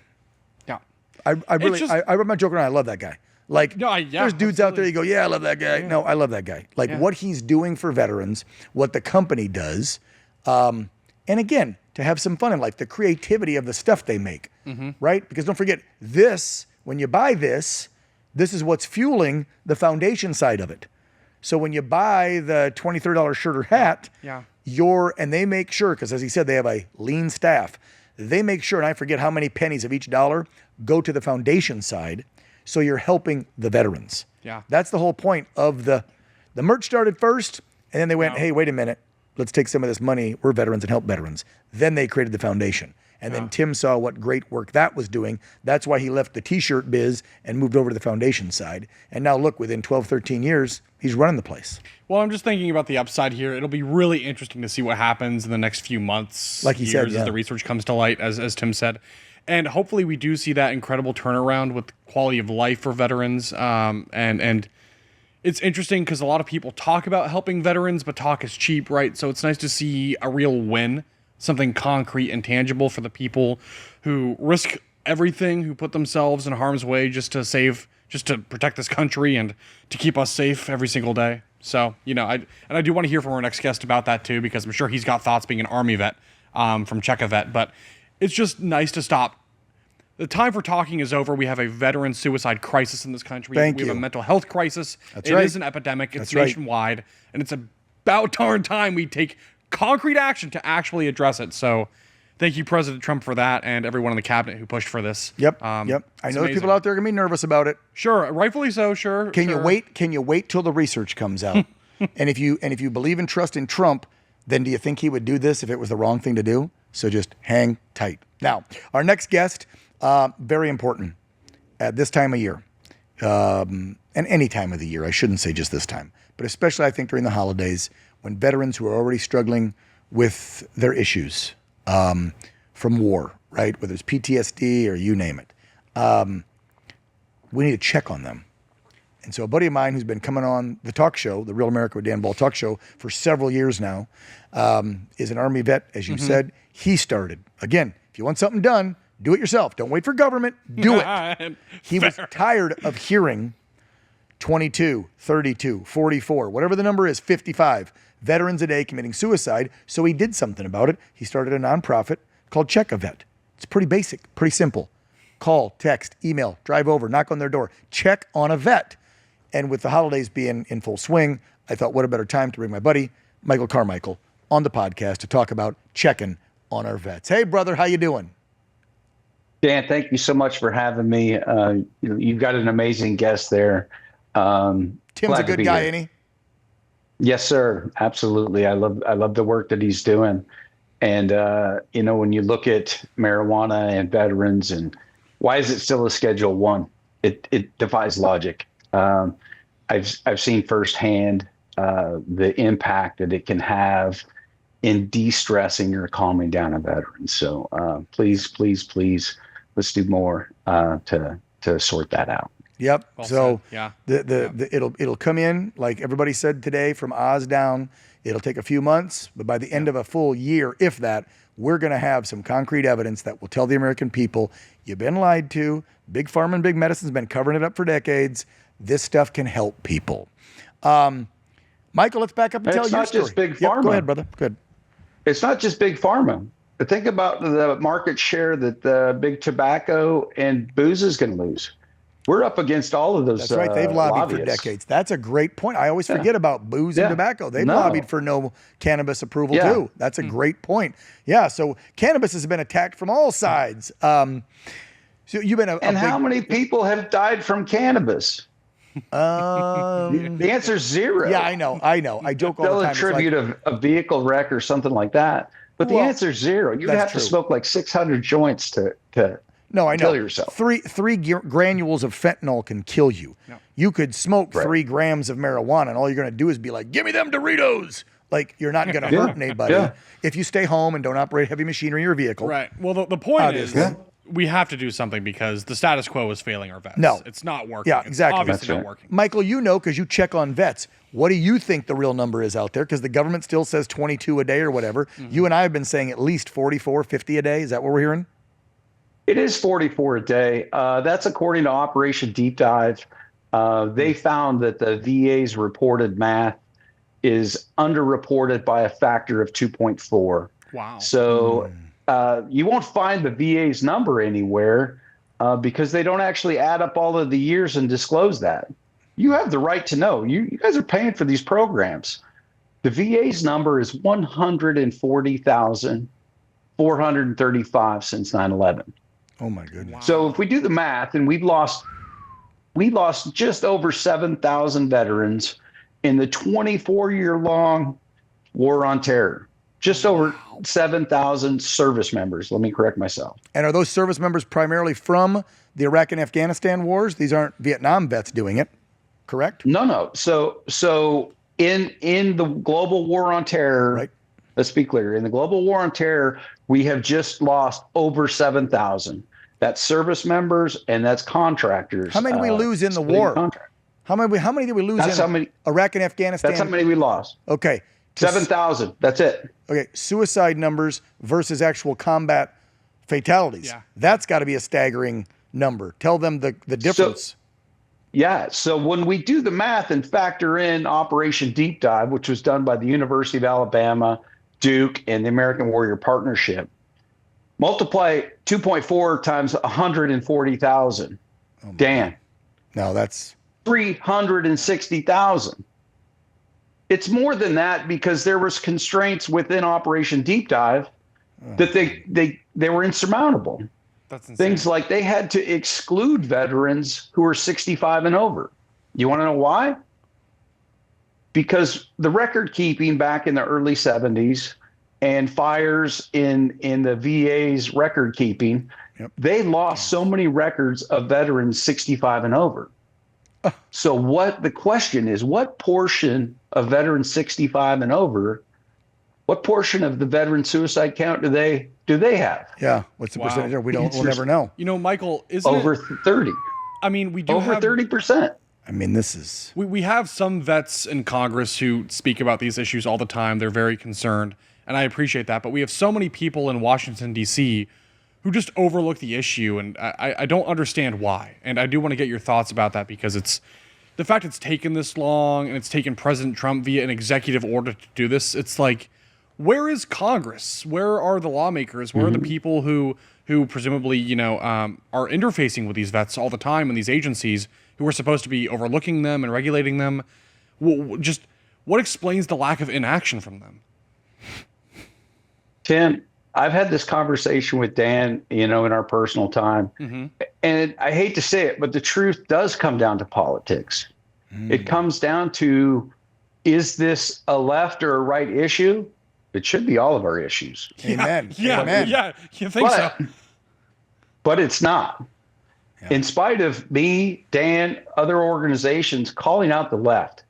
Yeah. I'm not joking around. I love that guy. Like, No, yeah, there's dudes out there, you go, yeah, I love that guy. No, I love that guy. Like, what he's doing for veterans, what the company does, and again, to have some fun in life, the creativity of the stuff they make, right? Because don't forget, this, when you buy this is what's fueling the foundation side of it. So when you buy the $23 shirt or hat, and they make sure, because as he said, they have a lean staff, they make sure, and I forget how many pennies of each dollar go to the foundation side. So you're helping the veterans. Yeah. That's the whole point of the merch started first, and then they went, hey, wait a minute. Let's take some of this money. We're veterans and help veterans. Then they created the foundation. And then Tim saw what great work that was doing. That's why he left the t-shirt biz and moved over to the foundation side. And now look, within 12, 13 years, he's running the place. Well, I'm just thinking about the upside here. It'll be really interesting to see what happens in the next few months, Like he said, years, as the research comes to light, as Tim said. And hopefully we do see that incredible turnaround with quality of life for veterans. And it's interesting because a lot of people talk about helping veterans, but talk is cheap, right? So it's nice to see a real win, something concrete and tangible for the people who risk everything, who put themselves in harm's way just to protect this country and to keep us safe every single day. So, I do want to hear from our next guest about that too, because I'm sure he's got thoughts being an Army vet from Czech vet, but it's just nice to stop. The time for talking is over. We have a veteran suicide crisis in this country. We have a mental health crisis. It is an epidemic. It's nationwide. And it's about darn time we take concrete action to actually address it. So thank you, President Trump, for that, and everyone in the cabinet who pushed for this. Yep. I know there's people out there going to be nervous about it. Sure, rightfully so. Sure. Can you wait? Can you wait till the research comes out? and if you believe and trust in Trump, then do you think he would do this if it was the wrong thing to do? So just hang tight. Now, our next guest, very important at this time of year, and any time of the year. I shouldn't say just this time, but especially I think during the holidays when veterans who are already struggling with their issues from war, right? Whether it's PTSD or you name it. We need to check on them. And so a buddy of mine who's been coming on the talk show, the Real America with Dan Ball talk show for several years now, is an Army vet, as you said. He started. Again, if you want something done, do it yourself. Don't wait for government. Do it. He was tired of hearing 22, 32, 44, whatever the number is, 55 veterans a day committing suicide. So he did something about it. He started a nonprofit called Check a Vet. It's pretty basic, pretty simple. Call, text, email, drive over, knock on their door, check on a vet. And with the holidays being in full swing, I thought, what a better time to bring my buddy, Michael Carmichael, on the podcast to talk about checking on our vets. Hey, brother, how you doing? Dan, thank you so much for having me. You've got an amazing guest there. Tim's a good guy, ain't he? Yes, sir. Absolutely. I love the work that he's doing. And, when you look at marijuana and veterans and why is it still a Schedule 1? It defies logic. I've seen firsthand the impact that it can have in de-stressing or calming down a veteran. So please, let's do more to sort that out. Yep. Well so said. Yeah. It'll come in like everybody said today from Oz down. It'll take a few months, but by the end of a full year, if that, we're going to have some concrete evidence that will tell the American people, you've been lied to. Big Pharma and Big Medicine's been covering it up for decades. This stuff can help people. Michael, let's back up and tell your story. It's not just Big Pharma. Go ahead, brother. Good. It's not just Big Pharma. But think about the market share that Big Tobacco and booze is going to lose. We're up against all of those. That's right. They've lobbied lobbyists. for decades. That's a great point. I always forget about booze and tobacco. They've lobbied for no cannabis approval too. That's a great point. Yeah. So cannabis has been attacked from all sides. So you've been how many people have died from cannabis? The answer is 0. Yeah, I know. I joke all the time. They'll attribute a vehicle wreck or something like that. But the answer is 0. You have to smoke like 600 joints to kill yourself. Three granules of fentanyl can kill you. No. You could smoke 3 grams of marijuana, and all you're going to do is be like, "Give me them Doritos." Like you're not going to hurt anybody if you stay home and don't operate heavy machinery in your vehicle. Right. Well, the point is we have to do something because the status quo is failing our vets. No, it's not working. Yeah, exactly. It's obviously not working. Michael, you know because you check on vets. What do you think the real number is out there? Because the government still says 22 a day or whatever. Mm-hmm. You and I have been saying at least 44, 50 a day. Is that what we're hearing? It is 44 a day. That's according to Operation Deep Dive. They found that the VA's reported math is underreported by a factor of 2.4. Wow. So you won't find the VA's number anywhere because they don't actually add up all of the years and disclose that. You have the right to know. You guys are paying for these programs. The VA's number is 140,435 since 9/11. Oh my goodness. Wow. So if we do the math, and we lost just over 7,000 veterans in the 24-year-long war on terror. Just over 7,000 service members. Let me correct myself. And are those service members primarily from the Iraq and Afghanistan wars? These aren't Vietnam vets doing it, correct? No. So in the global war on terror, right. Let's be clear. In the global war on terror, we have just lost over 7,000. That's service members and that's contractors. How many did we lose in the war? How many did we lose in Iraq and Afghanistan? That's how many we lost. Okay. 7,000. That's it. Okay. Suicide numbers versus actual combat fatalities. Yeah. That's got to be a staggering number. Tell them the difference. So when we do the math and factor in Operation Deep Dive, which was done by the University of Alabama, Duke, and the American Warrior Partnership, multiply 2.4 times 140,000. Oh Dan. No, that's 360,000. It's more than that because there was constraints within Operation Deep Dive that they were insurmountable. That's insane. Things like they had to exclude veterans who were 65 and over. You want to know why? Because the record keeping back in the early 70s and fires in the VA's record keeping, they lost so many records of veterans 65 and over. So the question is, what portion of veterans 65 and over, what portion of the veteran suicide count do they have? Yeah. What's the percentage? We'll never know. You know, Michael, isn't Over it, 30. I mean, we do over have 30%. I mean, this is. We have some vets in Congress who speak about these issues all the time. They're very concerned, and I appreciate that. But we have so many people in Washington, D.C. who just overlook the issue, and I don't understand why. And I do want to get your thoughts about that, because it's the fact it's taken this long and it's taken President Trump via an executive order to do this. It's like, where is Congress? Where are the lawmakers? Where are the people who presumably, are interfacing with these vets all the time and these agencies who are supposed to be overlooking them and regulating them? Just what explains the lack of inaction from them? Tim, I've had this conversation with Dan, in our personal time, and I hate to say it, but the truth does come down to politics. It comes down to, is this a left or a right issue? It should be all of our issues. Amen. Yeah, Amen. yeah, you think so? But it's not. Yeah. In spite of me, Dan, other organizations calling out the left,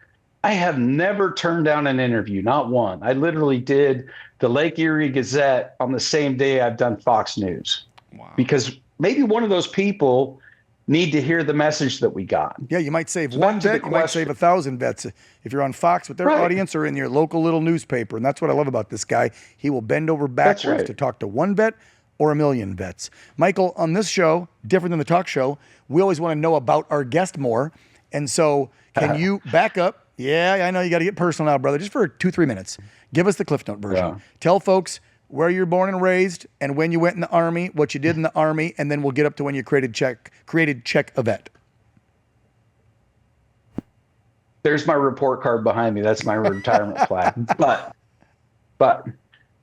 I have never turned down an interview, not one. I literally did the Lake Erie Gazette on the same day I've done Fox News. Wow. Because maybe one of those people need to hear the message that we got. Yeah, you might save one vet, you might save 1,000 vets if you're on Fox with their audience or in your local little newspaper. And that's what I love about this guy. He will bend over backwards to talk to one vet or 1,000,000 vets. Michael, on this show, different than the talk show, we always want to know about our guest more. And so can you back up? Yeah, I know you got to get personal now, brother. Just for 2-3 minutes. Give us the Cliff Note version. Yeah. Tell folks where you're born and raised and when you went in the Army, what you did in the Army, and then we'll get up to when you created Check a Vet. There's my report card behind me. That's my retirement flag. But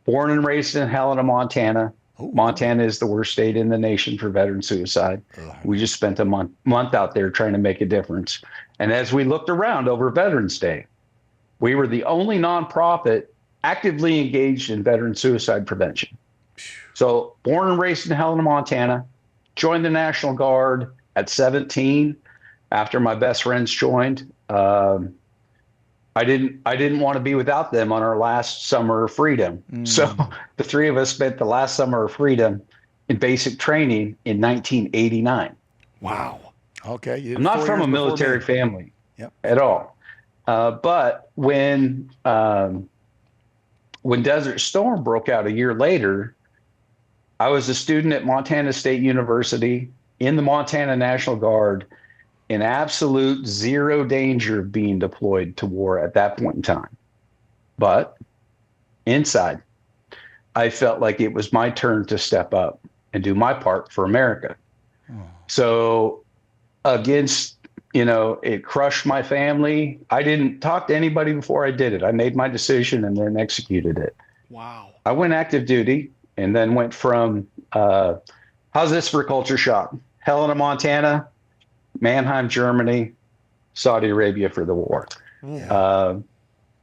born and raised in Helena, Montana. Ooh. Montana is the worst state in the nation for veteran suicide. We just spent a month out there trying to make a difference. And as we looked around over Veterans Day, we were the only nonprofit actively engaged in veteran suicide prevention. So born and raised in Helena, Montana, joined the National Guard at 17 after my best friends joined. I didn't want to be without them on our last summer of freedom. So the three of us spent the last summer of freedom in basic training in 1989. Wow. Okay. I'm not from a military family at all. But when Desert Storm broke out a year later, I was a student at Montana State University in the Montana National Guard, in absolute zero danger of being deployed to war at that point in time. But inside, I felt like it was my turn to step up and do my part for America. So against, it crushed my family. I didn't talk to anybody before I did it. I made my decision and then executed it. Wow. I went active duty and then went from, how's this for a culture shock? Helena, Montana, Mannheim, Germany, Saudi Arabia for the war. Yeah.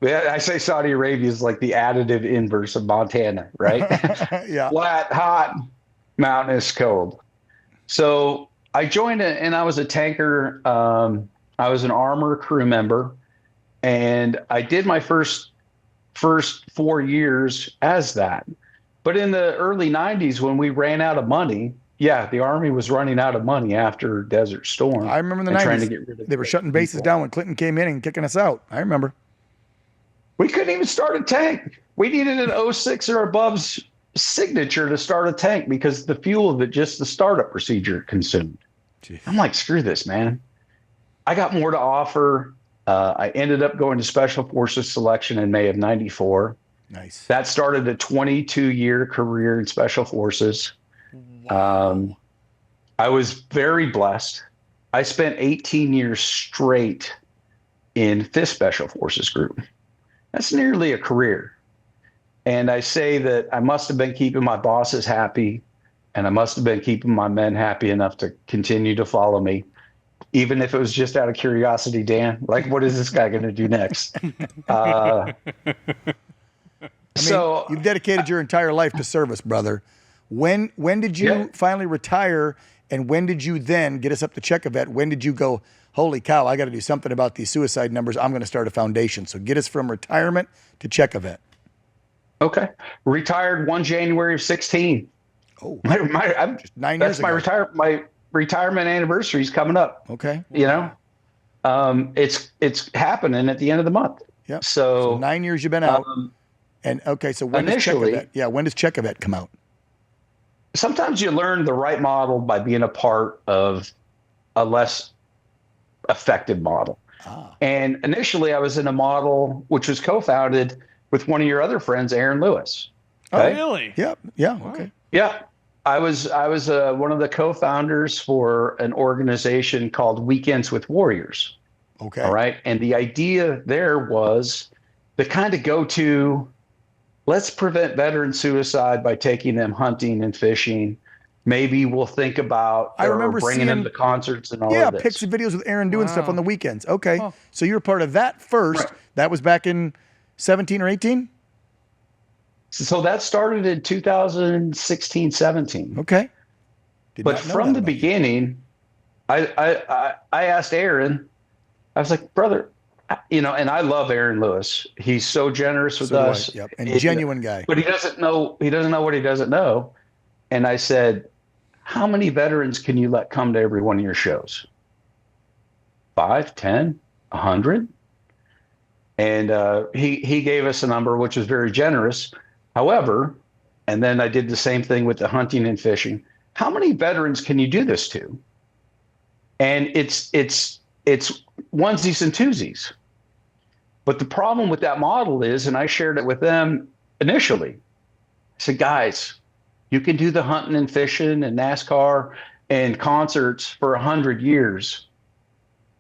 I say Saudi Arabia is like the additive inverse of Montana, right? Yeah. Flat, hot, mountainous, cold. So I joined and I was a tanker. I was an armor crew member, and I did my first 4 years as that. But in the early 90s, when we ran out of money, the Army was running out of money after Desert Storm. I remember in the 90s, they were shutting bases down when Clinton came in and kicking us out. I remember. We couldn't even start a tank. We needed an 06 or above signature to start a tank because the fuel of it, just the startup procedure, consumed. Jeez. I'm like, screw this, man. I got more to offer. I ended up going to Special Forces selection in May of 94. Nice. That started a 22-year career in Special Forces. Wow. I was very blessed. I spent 18 years straight in 5th Special Forces Group. That's nearly a career. And I say that I must have been keeping my bosses happy, and I must have been keeping my men happy enough to continue to follow me, even if it was just out of curiosity. Dan, like, what is this guy going to do next? So you've dedicated your entire life to service, brother. When did you finally retire, and when did you then get us up to Check a Vet? When did you go, holy cow, I got to do something about these suicide numbers. I'm going to start a foundation. So get us from retirement to Check a Vet. Okay. Retired 1 January of 16. Oh, just 9 years ago. My retirement anniversary is coming up. Okay. You know, it's happening at the end of the month. Yeah. So 9 years you've been out. And okay, so when does Check a Vet? Yeah, when does Check a Vet come out? Sometimes you learn the right model by being a part of a less effective model. And initially I was in a model which was co-founded with one of your other friends, Aaron Lewis. Okay? Oh, really? Yeah. Wow. Okay. Yeah. I was one of the co-founders for an organization called Weekends with Warriors. Okay. All right. And the idea there was the kind of go-to, let's prevent veteran suicide by taking them hunting and fishing. Maybe we'll think about bringing them to concerts and all of this. Yeah, pics and videos with Aaron doing stuff on the weekends. Okay. Oh. So you were part of that first. Right. That was back in 17 or 18? So that started in 2016, 17. Okay. But from the beginning, I asked Aaron, I was like, brother, you know, and I love Aaron Lewis. He's so generous with us. Yep. And genuine guy. But he doesn't know what he doesn't know. And I said, how many veterans can you let come to every one of your shows? 5, 10, 100? And he gave us a number, which was very generous. However, and then I did the same thing with the hunting and fishing. How many veterans can you do this to? And it's onesies and twosies. But the problem with that model is, and I shared it with them initially, I said, guys, you can do the hunting and fishing and NASCAR and concerts for 100 years,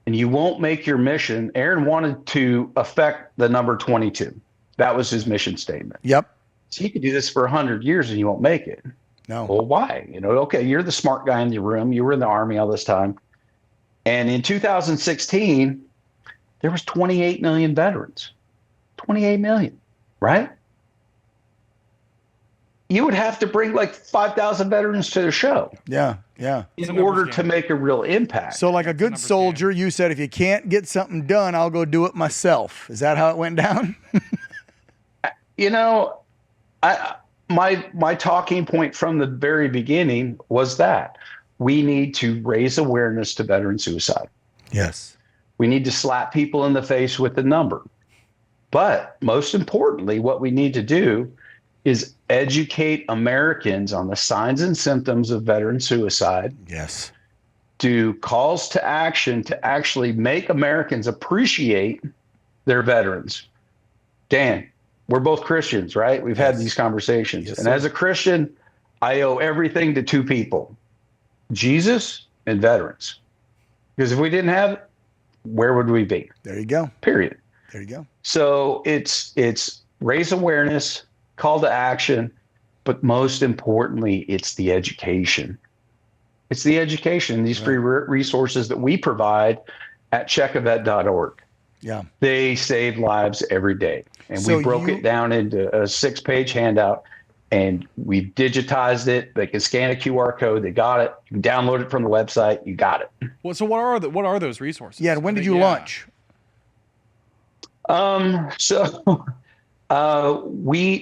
and you won't make your mission. Aaron wanted to affect the number 22. That was his mission statement. Yep. So you could do this for 100 years and you won't make it. No. Well, why? You know, okay, you're the smart guy in the room. You were in the Army all this time. And in 2016, there was 28 million veterans. 28 million, right? You would have to bring like 5,000 veterans to the show. Yeah. In order to make a real impact. So like a good soldier, you said, if you can't get something done, I'll go do it myself. Is that how it went down? You know, my talking point from the very beginning was that we need to raise awareness to veteran suicide. Yes. We need to slap people in the face with the number. But most importantly, what we need to do is educate Americans on the signs and symptoms of veteran suicide. Yes. Do calls to action to actually make Americans appreciate their veterans. Dan, we're both Christians, right? We've had these conversations. Yes, and as a Christian, I owe everything to two people, Jesus and veterans. Because if we didn't have it, where would we be? There you go. Period. There you go. So it's raise awareness, call to action, but most importantly, it's the education. It's the education, these free resources that we provide at checkavet.org. Yeah. They save lives every day. And we broke it down into a 6-page handout, and we digitized it. They can scan a QR code. They got it. You can download it from the website. You got it. Well, so what are those resources? Yeah. And when did you launch?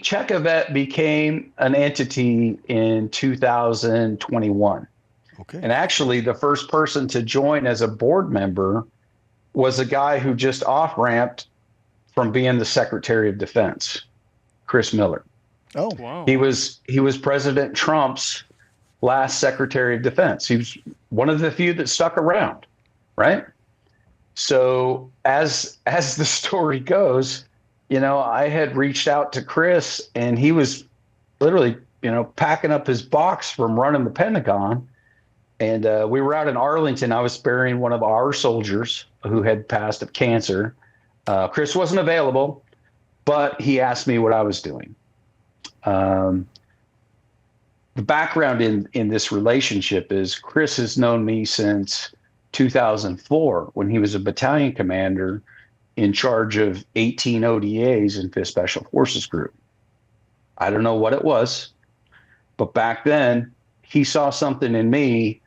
Check a Vet became an entity in 2021. Okay. And actually the first person to join as a board member was a guy who just off-ramped from being the Secretary of Defense, Chris Miller. Oh, wow. He was President Trump's last Secretary of Defense. He was one of the few that stuck around, right? So as the story goes, you know, I had reached out to Chris, and he was literally, you know, packing up his box from running the Pentagon. And we were out in Arlington. I was burying one of our soldiers who had passed of cancer. Chris wasn't available, but he asked me what I was doing. The background in this relationship is Chris has known me since 2004 when he was a battalion commander in charge of 18 ODAs in 5th Special Forces Group. I don't know what it was, but back then he saw something in me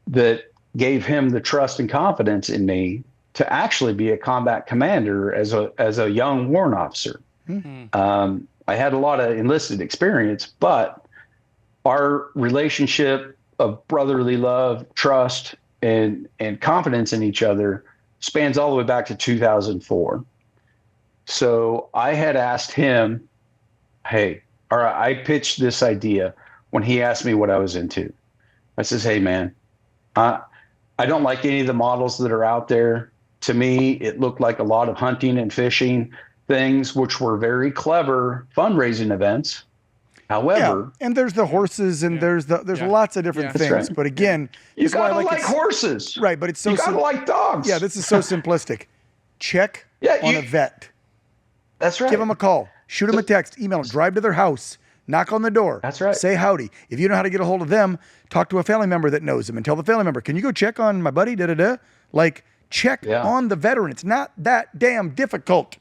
that gave him the trust and confidence in me to actually be a combat commander as a young warrant officer. I had a lot of enlisted experience, but our relationship of brotherly love, trust, and confidence in each other spans all the way back to 2004. So I had asked him, hey, all right, I pitched this idea when he asked me what I was into. I says, hey, man, I don't like any of the models that are out there. To me, it looked like a lot of hunting and fishing things, which were very clever fundraising events. However, and there's the horses, and there's lots of different things. right. But again, you this is why I gotta like horses, right? But it's so you gotta like dogs. Yeah, this is so simplistic. Check on a vet. That's right. Give them a call, shoot them a text, email them, drive to their house, knock on the door. That's right. Say howdy. If you know how to get a hold of them, talk to a family member that knows them and tell the family member, can you go check on my buddy? Like, check on the veteran. It's not that damn difficult.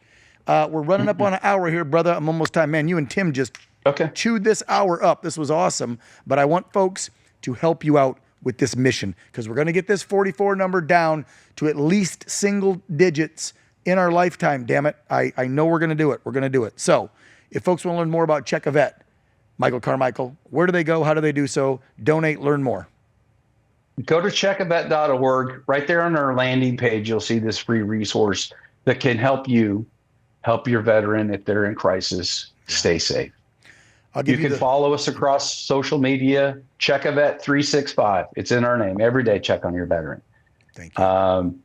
We're running up on an hour here, brother. I'm almost time. Man, you and Tim just chewed this hour up. This was awesome. But I want folks to help you out with this mission because we're going to get this 44 number down to at least single digits in our lifetime. Damn it. I know we're going to do it. We're going to do it. So if folks want to learn more about Check a Vet, Michael Carmichael, where do they go? How do they do so? Donate, learn more. Go to checkavet.org. Right there on our landing page, you'll see this free resource that can help you help your veteran if they're in crisis. Stay safe. You can follow us across social media. Check a Vet 365. It's in our name. Every day, check on your veteran. Thank you.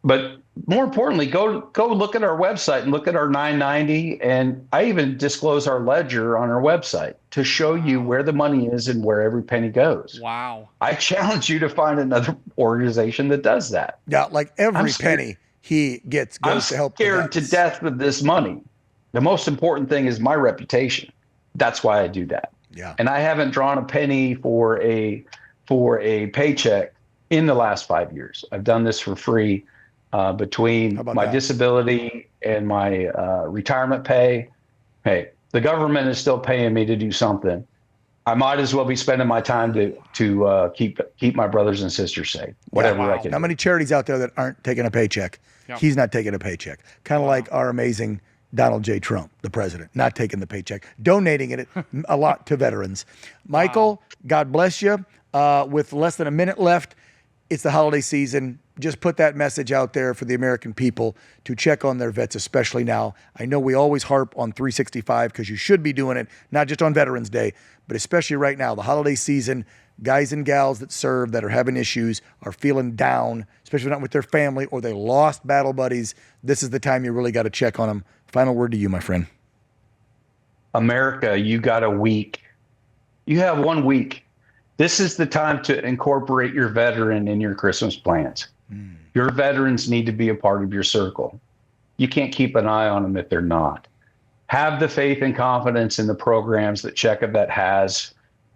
But more importantly, go look at our website and look at our 990. And I even disclose our ledger on our website to show you where the money is and where every penny goes. Wow. I challenge you to find another organization that does that. Yeah, like every penny he gets goes to help. I'm scared to death with this money. The most important thing is my reputation. That's why I do that. Yeah. And I haven't drawn a penny for a paycheck in the last 5 years. I've done this for free between my disability and my retirement pay. Hey, the government is still paying me to do something. I might as well be spending my time to keep my brothers and sisters safe. Whatever I can. How many charities out there that aren't taking a paycheck? Yep. He's not taking a paycheck. Kind of like our amazing Donald J. Trump, the president, not taking the paycheck, donating it a lot to veterans. Michael, God bless you. With less than a minute left, it's the holiday season. Just put that message out there for the American people to check on their vets, especially now. I know we always harp on 365 because you should be doing it, not just on Veterans Day, but especially right now, the holiday season. Guys and gals that serve that are having issues, are feeling down, especially not with their family or they lost battle buddies. This is the time you really got to check on them. Final word to you, my friend. America, you got a week. You have 1 week. This is the time to incorporate your veteran in your Christmas plans. Your veterans need to be a part of your circle. You can't keep an eye on them if they're not. Have the faith and confidence in the programs that Check a Vet has.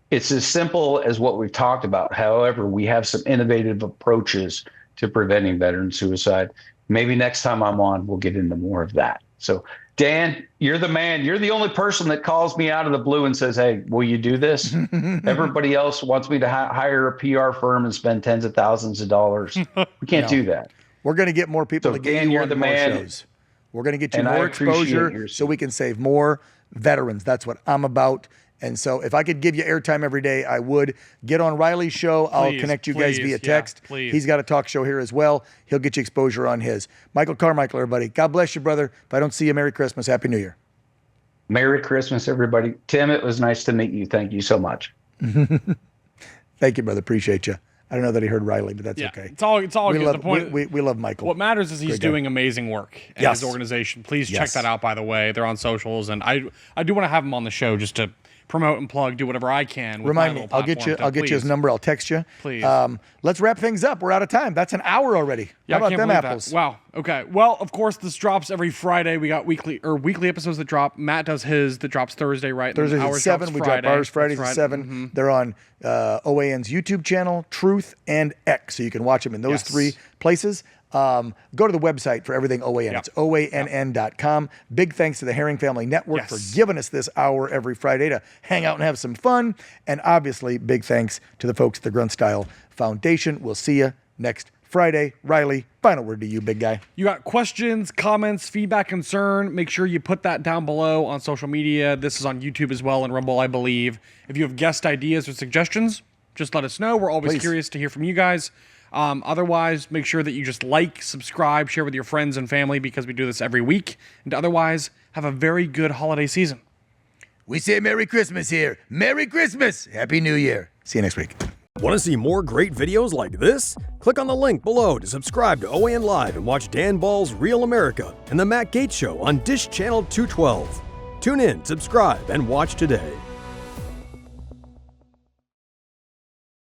It's as simple as what we've talked about. However, we have some innovative approaches to preventing veteran suicide. Maybe next time I'm on, we'll get into more of that. So, Dan, you're the man. You're the only person that calls me out of the blue and says, hey, will you do this? Everybody else wants me to hire a PR firm and spend tens of thousands of dollars. We can't do that. We're going to get more people to get Dan, you you're on the more man. shows. We're going to get you more exposure so we can save more veterans. That's what I'm about. And so if I could give you airtime every day, I would. Get on Riley's show. I'll connect you guys via text. He's got a talk show here as well. He'll get you exposure on his. Michael Carmichael, everybody. God bless you, brother. If I don't see you, Merry Christmas. Happy New Year. Merry Christmas, everybody. Tim, it was nice to meet you. Thank you so much. Thank you, brother. Appreciate you. I don't know that he heard Riley, but that's okay. It's all good. Love, the point. We love Michael. What matters is he's doing amazing work and his organization. Please check that out, by the way. They're on socials. And I do want to have him on the show just to promote and plug, do whatever I can. With Remind my me. little I'll get you. platform, I'll get you his number. I'll text you. Please. Let's wrap things up. We're out of time. That's an hour already. Yeah, How about I can't them believe apples? That. Wow. Okay. Well, of course, this drops every Friday. We got weekly episodes that drop. Matt does his that drops Thursday, right? Thursdays at 7. We drop ours Fridays That's at 7. Mm-hmm. They're on OAN's YouTube channel, Truth, and X. So you can watch them in those three places. Go to the website for everything OAN. It's OANN.com. Big thanks to the Herring Family Network for giving us this hour every Friday to hang out and have some fun. And obviously, big thanks to the folks at the Grunt Style Foundation. We'll see you next Friday. Riley, final word to you, big guy. You got questions, comments, feedback, concern, make sure you put that down below on social media. This is on YouTube as well and Rumble, I believe. If you have guest ideas or suggestions, just let us know. We're always curious to hear from you guys. Otherwise, make sure that you just like, subscribe, share with your friends and family because we do this every week. And otherwise, have a very good holiday season. We say Merry Christmas here. Merry Christmas. Happy New Year. See you next week. Want to see more great videos like this? Click on the link below to subscribe to OAN Live and watch Dan Ball's Real America and The Matt Gaetz Show on Dish Channel 212. Tune in, subscribe, and watch today.